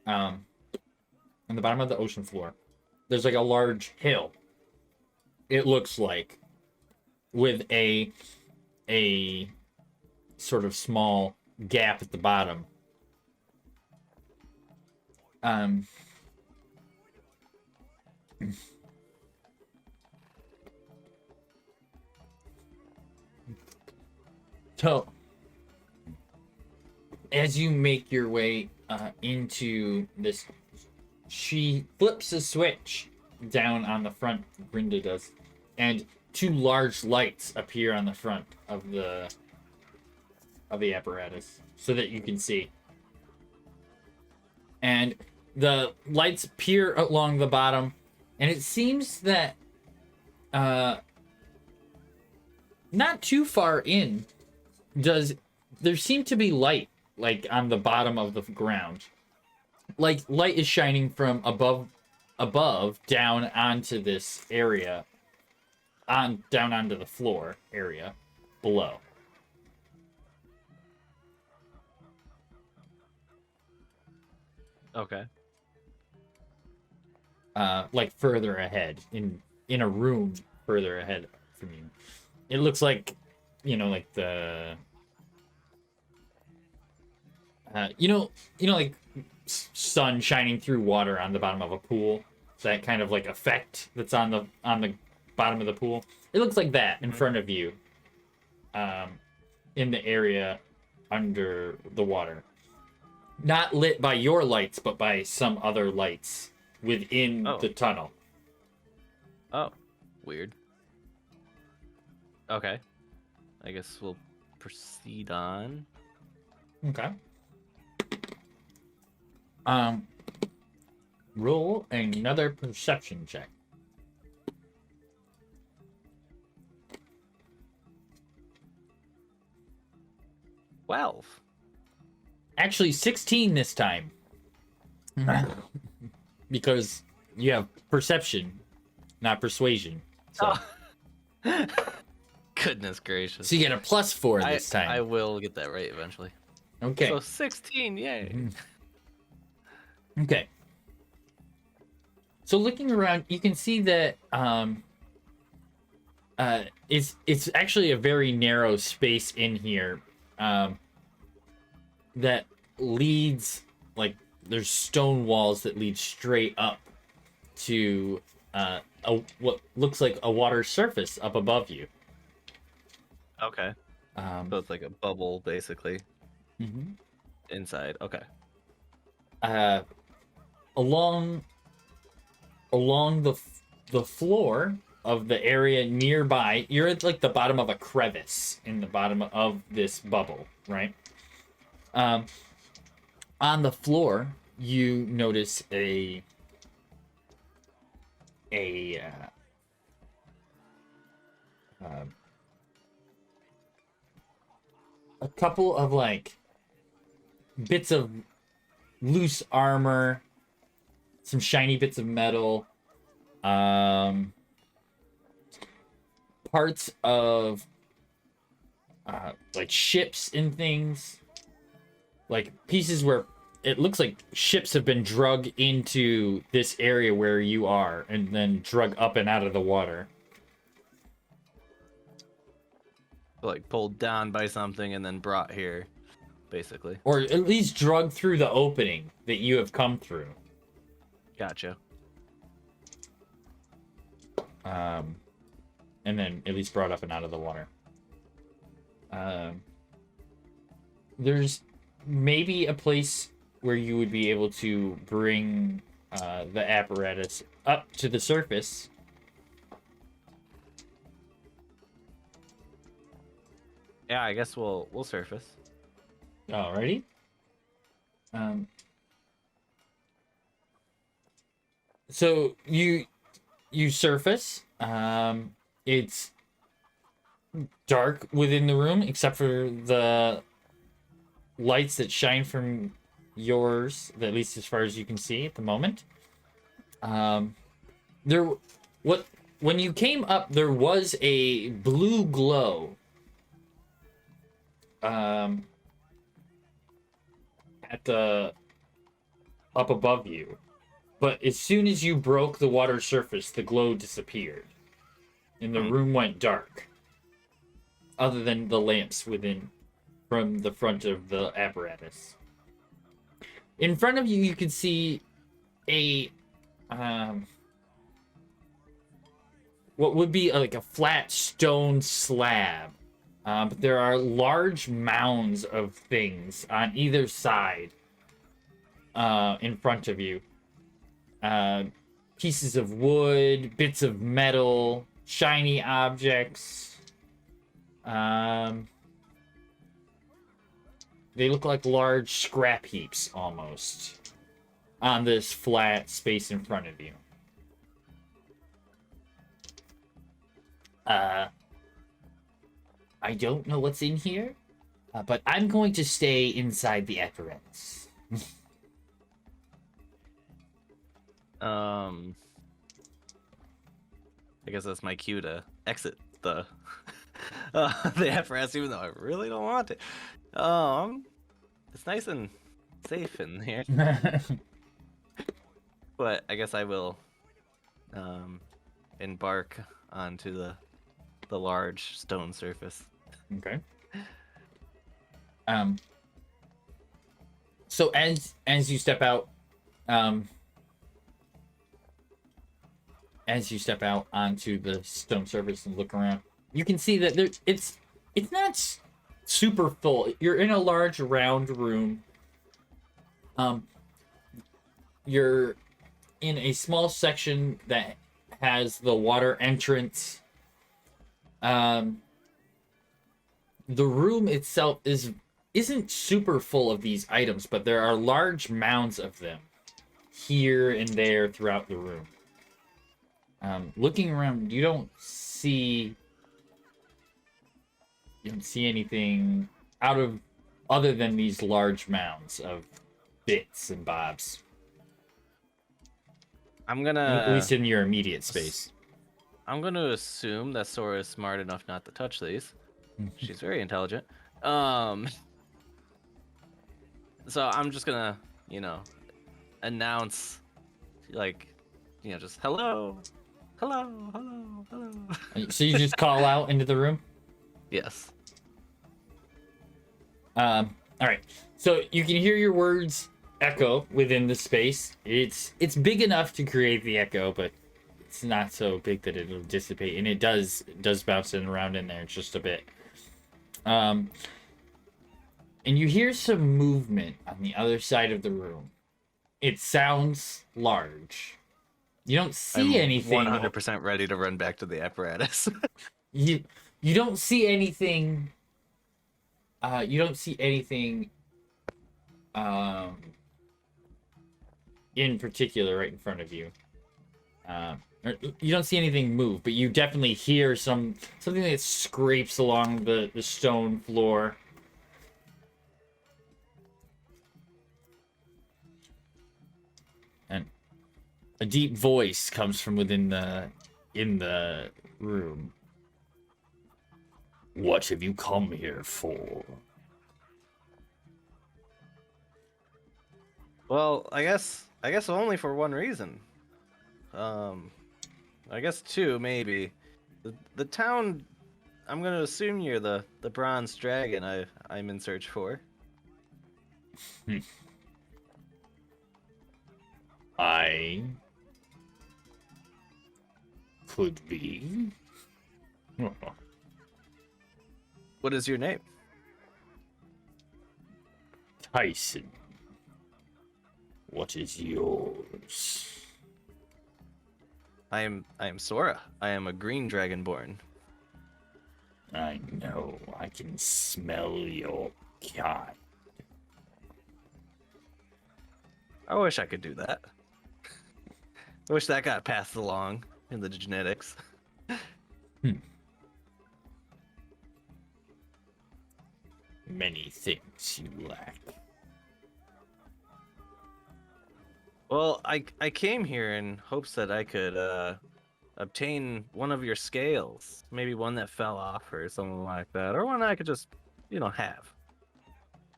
on the bottom of the ocean floor, there's like a large hill. It looks like, with a sort of small gap at the bottom. So, as you make your way into this, she flips a switch down on the front. Grinda does, and two large lights appear on the front of the apparatus, so that you can see. And the lights peer along the bottom, and it seems that not too far in there seem to be light, like on the bottom of the ground. Like light is shining from above down onto this area, down onto the floor area below. Okay. Like further ahead in a room further ahead from you. It looks like, like the like sun shining through water on the bottom of a pool. That kind of like effect that's on the bottom of the pool. It looks like that in front of you. in the area under the water. Not lit by your lights, but by some other lights within Oh. the tunnel. Oh, weird. Okay. I guess we'll proceed on. Okay. Roll another perception check. 12. Actually, 16 this time. Because you have perception, not persuasion. So, Oh. Goodness gracious. so you get a +4 this time. I will get that right eventually. Okay. So 16, yay. Okay. So looking around, you can see that it's actually a very narrow space in here that leads, like, there's stone walls that lead straight up to what looks like a water surface up above you. Okay. So it's like a bubble, basically, Mhm. inside. Okay. Along the floor of the area nearby, you're at like the bottom of a crevice in the bottom of this bubble, right? On the floor, you notice a couple of like bits of loose armor, some shiny bits of metal, parts of like ships and things, like pieces where it looks like ships have been drug into this area where you are and then drug up and out of the water. Like pulled down by something and then brought here, basically. Or at least drug through the opening that you have come through. Gotcha. And then at least brought up and out of the water. There's maybe a place where you would be able to bring the apparatus up to the surface. Yeah, I guess we'll surface. Alrighty. So you surface. It's dark within the room except for the lights that shine from yours, at least as far as you can see at the moment. When you came up, there was a blue glow at the up above you, but as soon as you broke the water surface, the glow disappeared and the room went dark, other than the lamps within from the front of the apparatus. In front of you, you can see a what would be like a flat stone slab. But there are large mounds of things on either side in front of you. Pieces of wood, bits of metal, shiny objects. They look like large scrap heaps almost on this flat space in front of you. I don't know what's in here, but I'm going to stay inside the apparatus. I guess that's my cue to exit the the apparatus, even though I really don't want to. It's nice and safe in here. But I guess I will embark onto the large stone surface. Okay. So as you step out, onto the stone surface and look around, you can see that it's not super full. You're in a large round room. You're in a small section that has the water entrance. The room itself isn't super full of these items, but there are large mounds of them here and there throughout the room. Looking around, you don't see anything other than these large mounds of bits and bobs. I'm At gonna least in your immediate space. I'm gonna assume that Sora is smart enough not to touch these. She's very intelligent. So I'm just gonna, announce, like, just hello, hello, hello, hello. So you just call out into the room? Yes. All right. So you can hear your words echo within the space. It's big enough to create the echo, but it's not so big that it'll dissipate, and it does bounce around in there just a bit. And you hear some movement on the other side of the room. It sounds large. You don't see anything. 100% ready to run back to the apparatus. You don't see anything. You don't see anything. In particular, right in front of you. You don't see anything move, but you definitely hear something that scrapes along the stone floor. And a deep voice comes from within in the room. What have you come here for? Well, I guess only for one reason. I guess two, maybe. The town, I'm gonna assume you're the bronze dragon I'm in search for. I could be. What is your name? Tyson. What is yours? I am Sora. I am a green dragonborn. I know. I can smell your kind. I wish I could do that. I wish that got passed along in the genetics. Many things you lack. Well, I came here in hopes that I could obtain one of your scales, maybe one that fell off or something like that, or one I could just, have.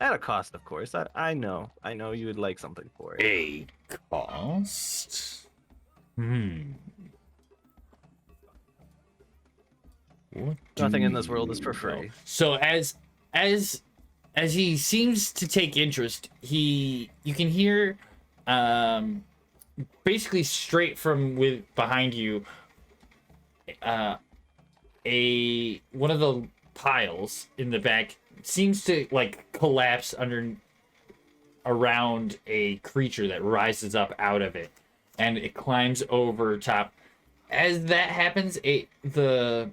At a cost, of course. I know you would like something for it. A cost? What Nothing in this world is for free. So as he seems to take interest, you can hear basically straight from behind you one of the piles in the back seems to like collapse around a creature that rises up out of it, and it climbs over top. As that happens, the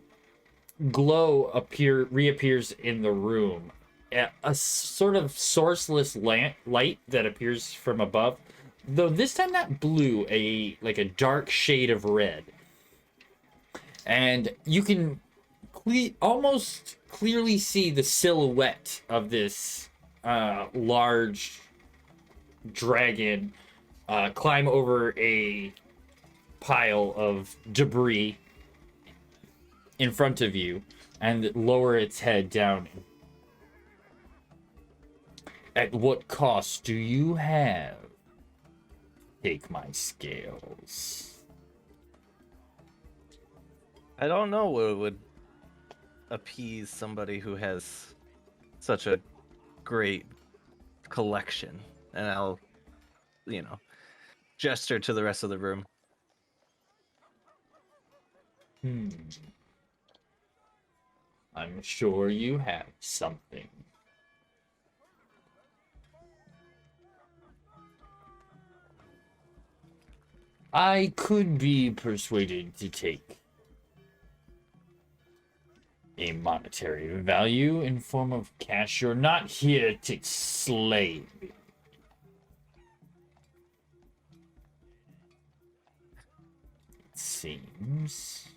glow reappears in the room. A sort of sourceless light that appears from above, though this time not blue, like a dark shade of red. And you can almost clearly see the silhouette of this large dragon climb over a pile of debris in front of you and lower its head down. At what cost do you have? Take my scales. I don't know what would appease somebody who has such a great collection. And I'll, gesture to the rest of the room. I'm sure you have something. I could be persuaded to take a monetary value in form of cash. You're not here to slay me. It seems.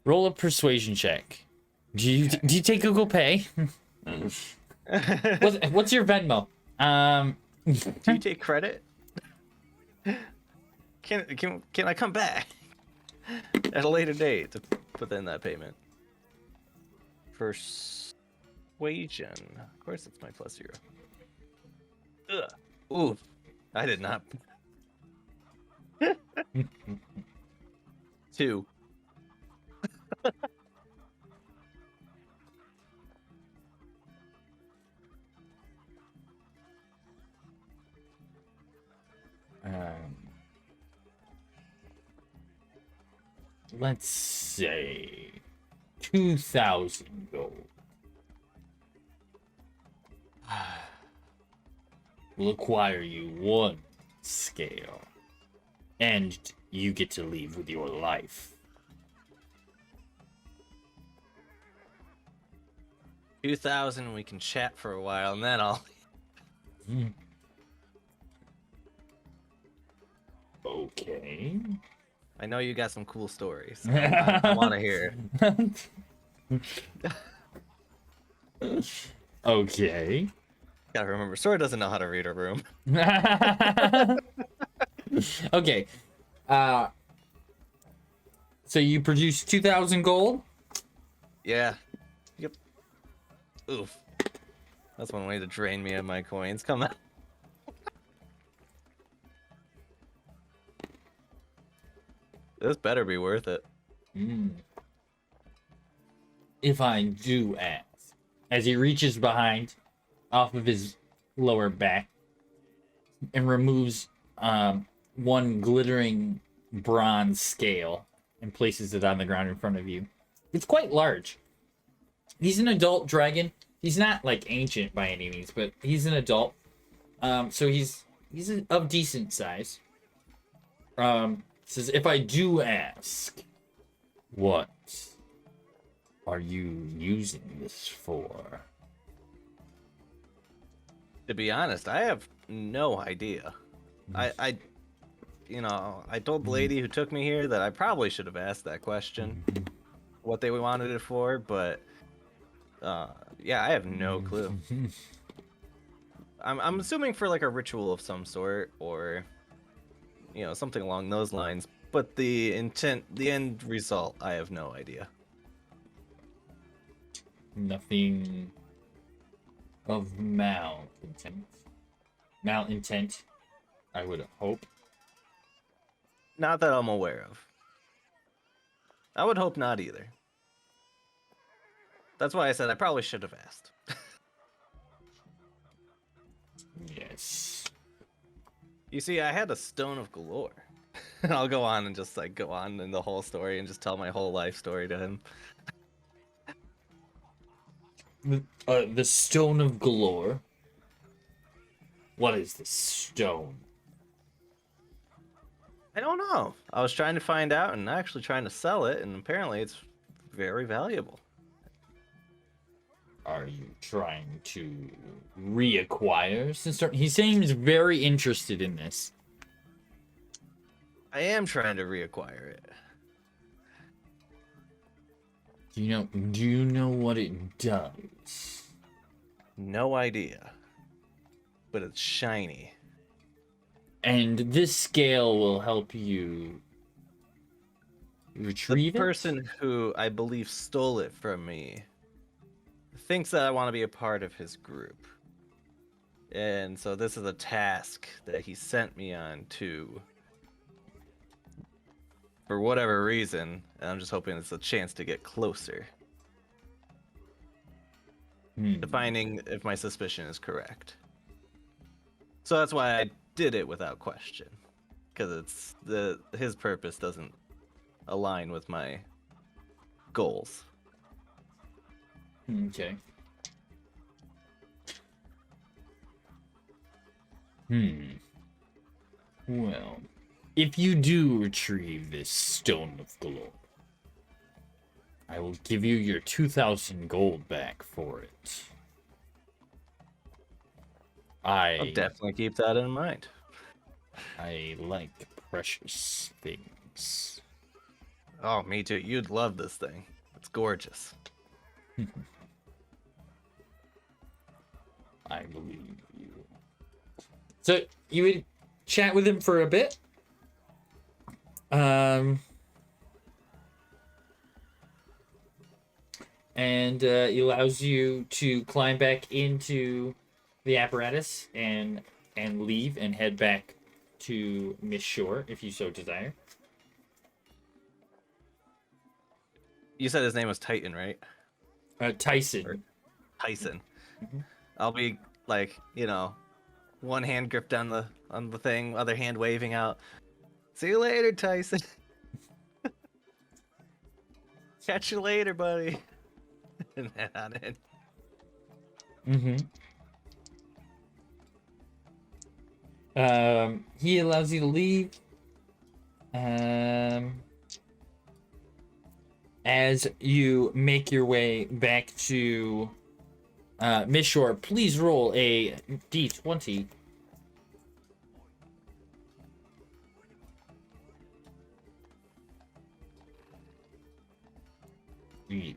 Roll a persuasion check. Do you take Google Pay? What's your Venmo? Do you take credit? Can I come back at a later date to put in that payment? Persuasion. Of course, it's my +0. Ugh. Ooh, I did not. 2. Let's say 2,000 gold. Will acquire you 1 scale, and you get to leave with your life. 2,000. We can chat for a while, and then I'll. Okay. I know you got some cool stories. I want to hear. Okay. Gotta remember, Sora doesn't know how to read a room. Okay. So you produce 2,000 gold? Yeah. Yep. Oof. That's one way to drain me of my coins. Come on. This better be worth it. If I do ask. As he reaches behind, off of his lower back, and removes one glittering bronze scale and places it on the ground in front of you. It's quite large. He's an adult dragon. He's not like ancient by any means, but he's an adult. So he's of decent size. Says, if I do ask, what are you using this for? To be honest, I have no idea. I told the lady who took me here that I probably should have asked that question, what they wanted it for, but yeah, I have no clue. I'm assuming for like a ritual of some sort, or something along those lines. But the intent, the end result, I have no idea. Nothing of malintent. Malintent, I would hope. Not that I'm aware of. I would hope not either. That's why I said I probably should have asked. Yes. You see, I had a Stone of Galore. And I'll go on and just go on in the whole story and just tell my whole life story to him. The Stone of Galore. What is this stone? I don't know. I was trying to find out and actually trying to sell it, and apparently it's very valuable. Are you trying to reacquire? He seems very interested in this. I am trying to reacquire it. Do you know what it does? No idea. But it's shiny. And this scale will help you retrieve the person who I believe stole it from me thinks that I want to be a part of his group. And so this is a task that he sent me on to, for whatever reason, and I'm just hoping it's a chance to get closer to finding if my suspicion is correct. So that's why I did it without question, because his purpose doesn't align with my goals. Okay. Well, if you do retrieve this Stone of Galore, I will give you your 2,000 gold back for it. I'll definitely keep that in mind. I like precious things. Oh, me too. You'd love this thing. It's gorgeous. I believe you. So you would chat with him for a bit. And he allows you to climb back into the apparatus and leave and head back to Miss Shore if you so desire. You said his name was Titan, right? Tyson. Or Tyson. Mm-hmm. I'll be like, one hand gripped on the thing, other hand waving out. See you later, Tyson. Catch you later, buddy. And head on in. He allows you to leave. As you make your way back to Miss Shore, please roll a d20.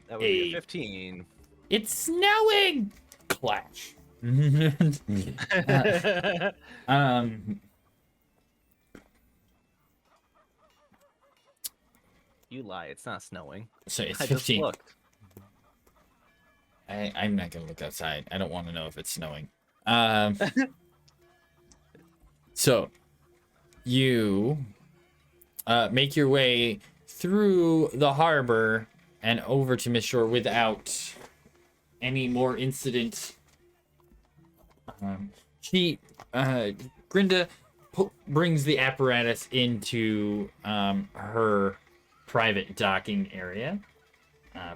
That would be a 15. It's snowing! Clash. You lie, it's not snowing. So it's I 15. just looked. I'm not gonna look outside. I don't want to know if it's snowing. So you make your way through the harbor and over to Miss Shore without any more incident. Grinda brings the apparatus into her private docking area,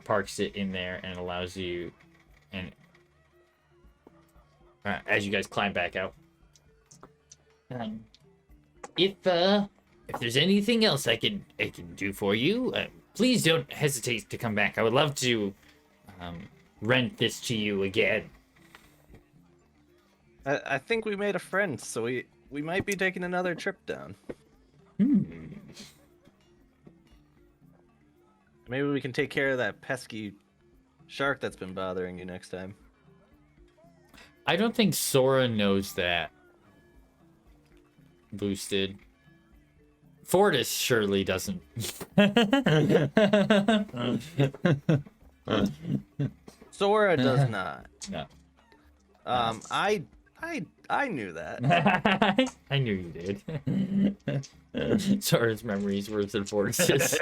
parks it in there, and allows you, and as you guys climb back out. If there's anything else I can do for you, please don't hesitate to come back. I would love to rent this to you again. I think we made a friend, so we might be taking another trip down. Maybe we can take care of that pesky shark that's been bothering you next time. I don't think Sora knows that. Boosted. Fortis surely doesn't. Sora does not. No. I knew that. I knew you did. Sora's memory is worse than Fortis's.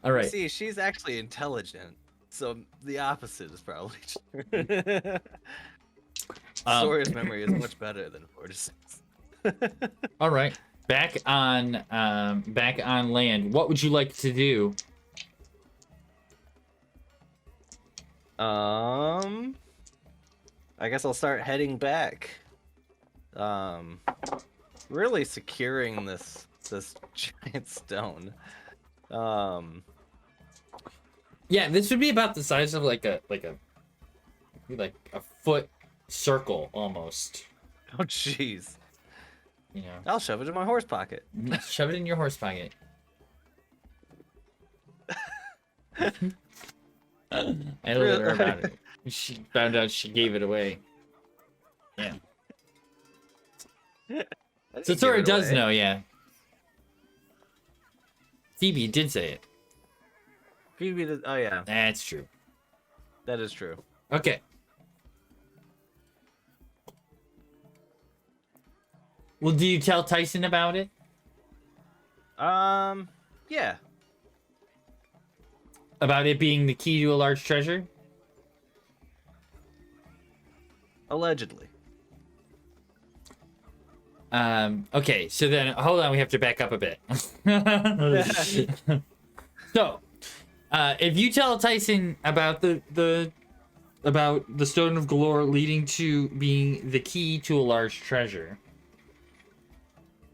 All right. See, she's actually intelligent, so the opposite is probably true. Sora's memory is much better than Fortis's. All right. Back on land. What would you like to do? I guess I'll start heading back. Really securing this giant stone. Yeah, this would be about the size of like a foot circle almost. Oh jeez. You know. I'll shove it in my horse pocket. Shove it in your horse pocket. I told her about it. She found out she gave it away. Yeah. So Sora does know, yeah. Phoebe did say it. Phoebe did. Oh yeah. That's true. That is true. Okay. Well, do you tell Tyson about it? Yeah. About it being the key to a large treasure? Allegedly. Okay, so then hold on, we have to back up a bit. So, if you tell Tyson about the Stone of Galore leading to being the key to a large treasure,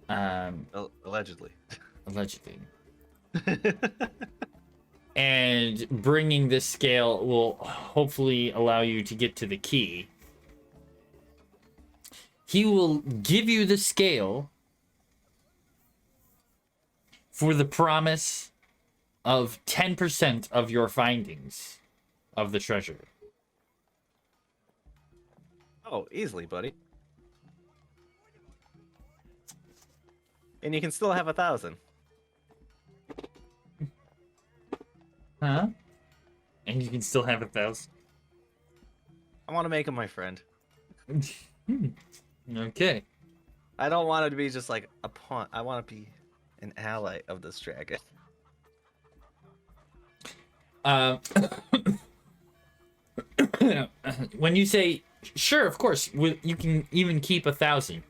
Allegedly. allegedly, and bringing this scale will hopefully allow you to get to the key. He will give you the scale for the promise of 10% of your findings of the treasure. Oh, easily, buddy. And you can still have 1,000. Huh? And you can still have 1,000. I want to make him my friend. Okay. I don't want it to be just like a pawn. I want to be an ally of this dragon. When you say, sure, of course, you can even keep 1,000.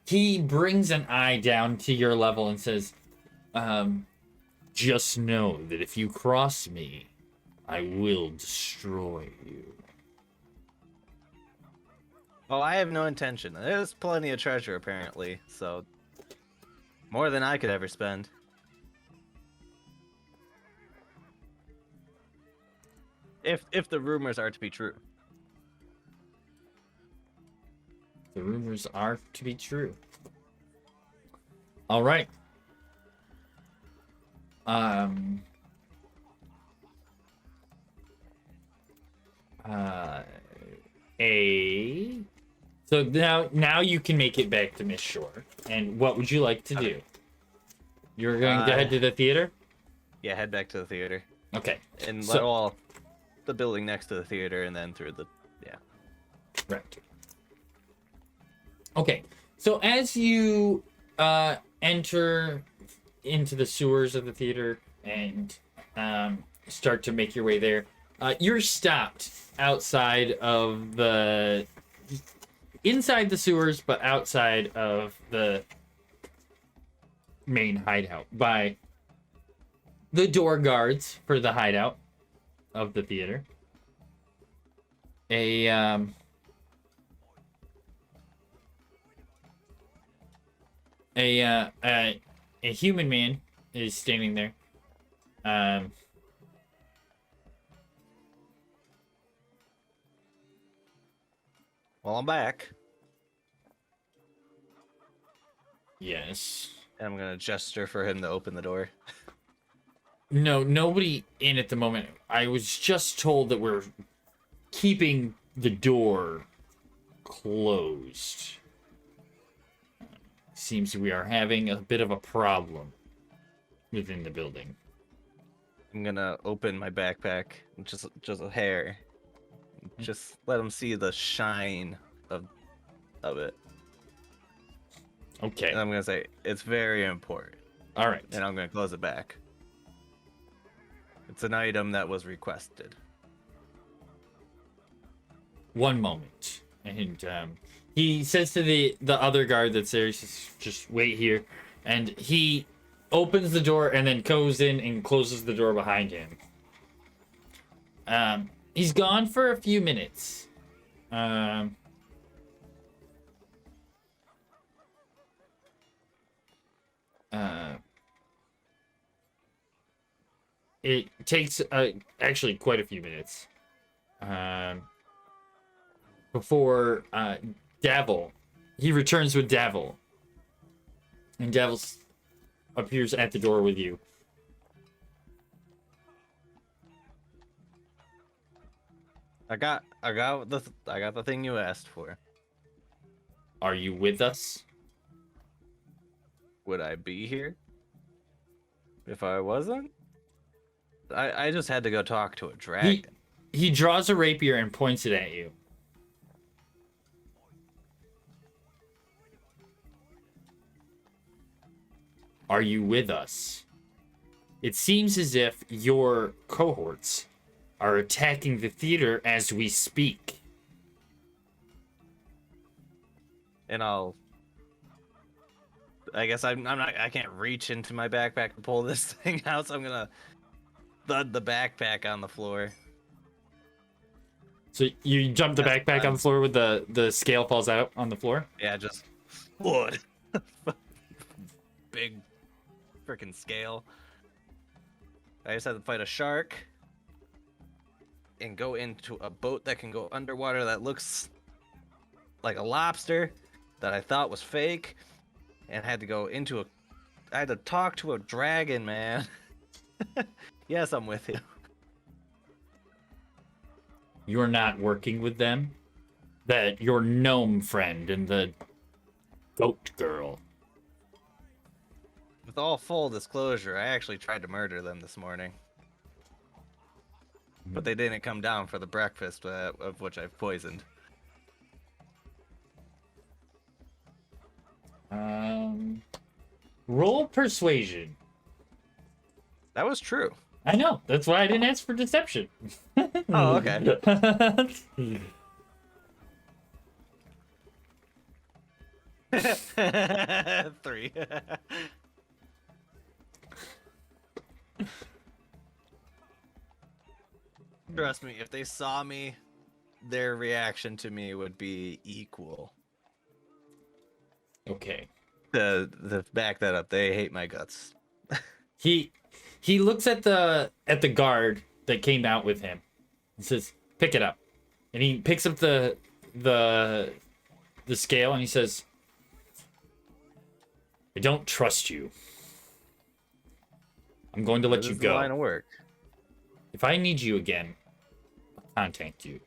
He brings an eye down to your level and says, just know that if you cross me, I will destroy you. Oh, I have no intention. There's plenty of treasure, apparently, so more than I could ever spend. If the rumors are to be true. The rumors are to be true. All right. So now you can make it back to Miss Shore. And what would you like to do? You're going to head to the theater? Yeah, head back to the theater. Okay. And so, let all the building next to the theater and then through the right. Okay. So as you enter into the sewers of the theater and start to make your way there, you're stopped outside of inside the sewers, but outside of the main hideout by the door guards for the hideout of the theater. A human man is standing there. Well, I'm back. Yes. And I'm gonna gesture for him to open the door. No, nobody in at the moment. I was just told that we're keeping the door closed. Seems we are having a bit of a problem within the building. I'm gonna open my backpack, just a hair. Just let him see the shine of it. Okay. And I'm gonna say it's very important. All right. And I'm gonna close it back. It's an item that was requested. One moment. And he says to the other guard that's there, he says, just wait here. And he opens the door and then goes in and closes the door behind him. He's gone for a few minutes. It takes actually quite a few minutes before Davil, he returns with Davil, and Davil appears at the door with you. I got the thing you asked for. Are you with us? Would I be here if I wasn't? I just had to go talk to a dragon. He draws a rapier and points it at you. Are you with us? It seems as if your cohorts are attacking the theater as we speak. And I'll I guess I'm not. I can't reach into my backpack and pull this thing out, so I'm gonna thud the backpack on the floor. So you jump the That's backpack on the floor with the scale falls out on the floor. Yeah, just wood. Big freaking scale. I just had to fight a shark and go into a boat that can go underwater that looks like a lobster that I thought was fake, and had to go into I had to talk to a dragon, man. Yes, I'm with you. You're not working with them. That your gnome friend and the goat girl. With all full disclosure, I actually tried to murder them this morning. But they didn't come down for the breakfast, of which I've poisoned. Roll persuasion. That was true. I know. That's why I didn't ask for deception. Oh, okay. 3. Trust me, if they saw me, their reaction to me would be equal. Okay. To back that up, they hate my guts. He looks at the guard that came out with him and says, "Pick it up." And he picks up the scale and he says, "I don't trust you. I'm going to let you go. Line of work. If I need you again, I'll contact you.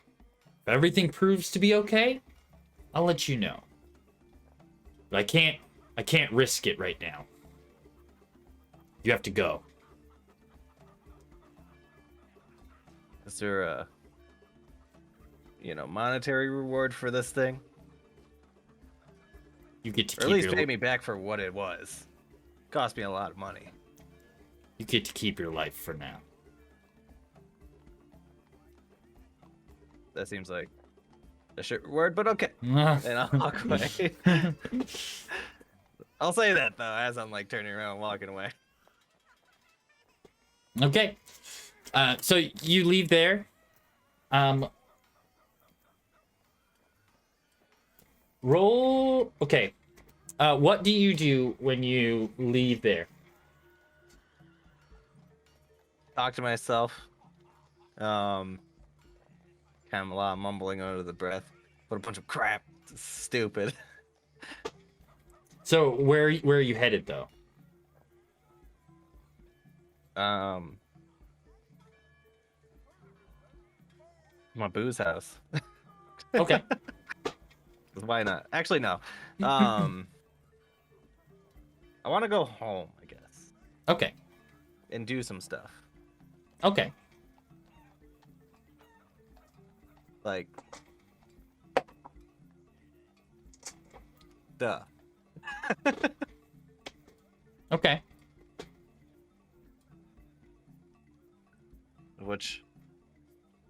If everything proves to be okay, I'll let you know. But I can't risk it right now. You have to go." Is there a, monetary reward for this thing? You get to Or at least pay me back for what it was. Cost me a lot of money. You get to keep your life for now. That seems like a shit reward, but okay. And I'll walk away. I'll say that though, as I'm like turning around and walking away. Okay. So you leave there. Roll. Okay. What do you do when you leave there? Talk to myself. Kind of a lot of mumbling under the breath. What a bunch of crap. It's stupid. So where are you headed though? My booze house. Okay. Why not? Actually, no. I want to go home, I guess, Okay. and do some stuff. Okay. Like, duh. Okay. Which,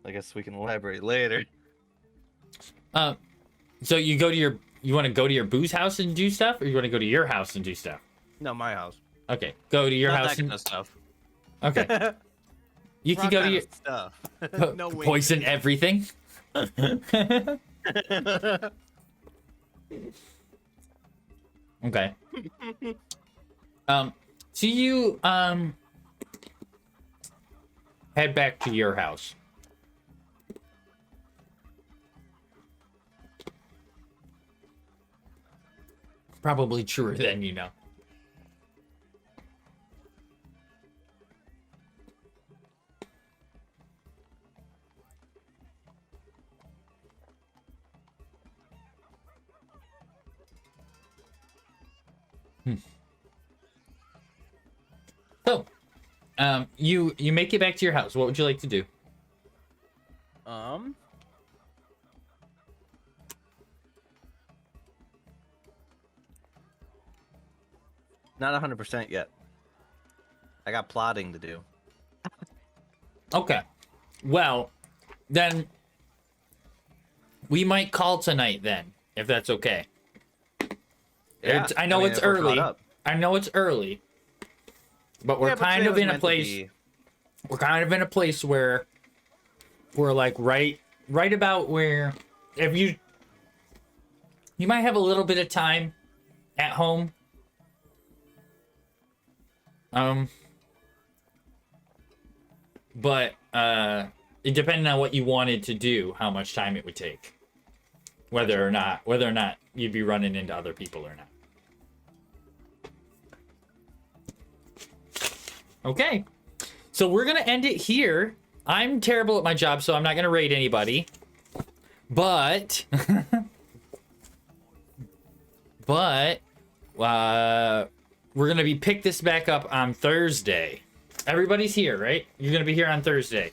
I guess we can elaborate later. So you want to go to your booze house and do stuff, or you want to go to your house and do stuff? No, my house. Okay. Go to your Not house that and kind of stuff. okay. You can Wrong go to kind your of stuff. No way. poison everything. Okay. So you head back to your house. Probably truer than you know. So, you make it back to your house. What would you like to do? Not 100% yet. I got plotting to do. Okay. Well, then we might call tonight then, if that's okay. Yeah, I know it's if we're caught early. up. I know it's early. But we're Yeah, but kind today of was in a meant to place. be- We're kind of in a place where we're like right about where if you might have a little bit of time at home. But it depending on what you wanted to do, how much time it would take. Whether or not you'd be running into other people or not. Okay. So we're gonna end it here. I'm terrible at my job, so I'm not gonna rate anybody. But we're gonna be pick this back up on Thursday. Everybody's here, right? You're gonna be here on Thursday.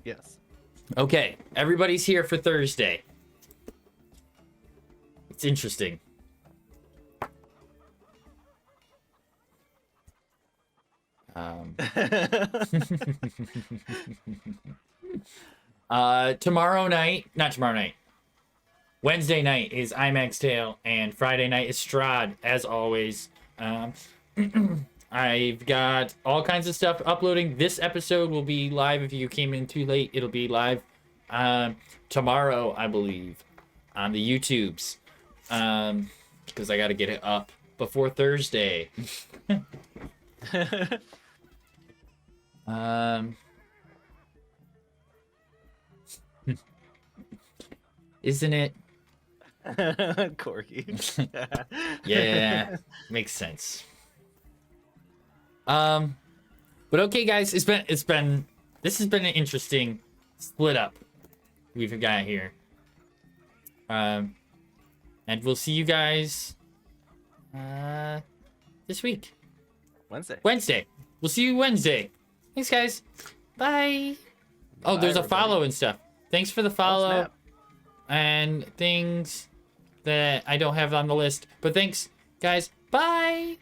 Yes. Okay, everybody's here for Thursday. It's interesting. Wednesday night is IMAX Tale, and Friday night is Strahd, as always. I've got all kinds of stuff uploading. This episode will be live if you came in too late. It'll be live tomorrow, I believe, on the YouTubes. Because I got to get it up before Thursday. Isn't it? Corky. Yeah, makes sense. But okay, guys, this has been an interesting split up we've got here. And we'll see you guys this week. Wednesday. We'll see you Wednesday. Thanks, guys. Bye. Oh, there's a follow and stuff. Thanks for the follow and things that I don't have on the list. But thanks, guys. Bye.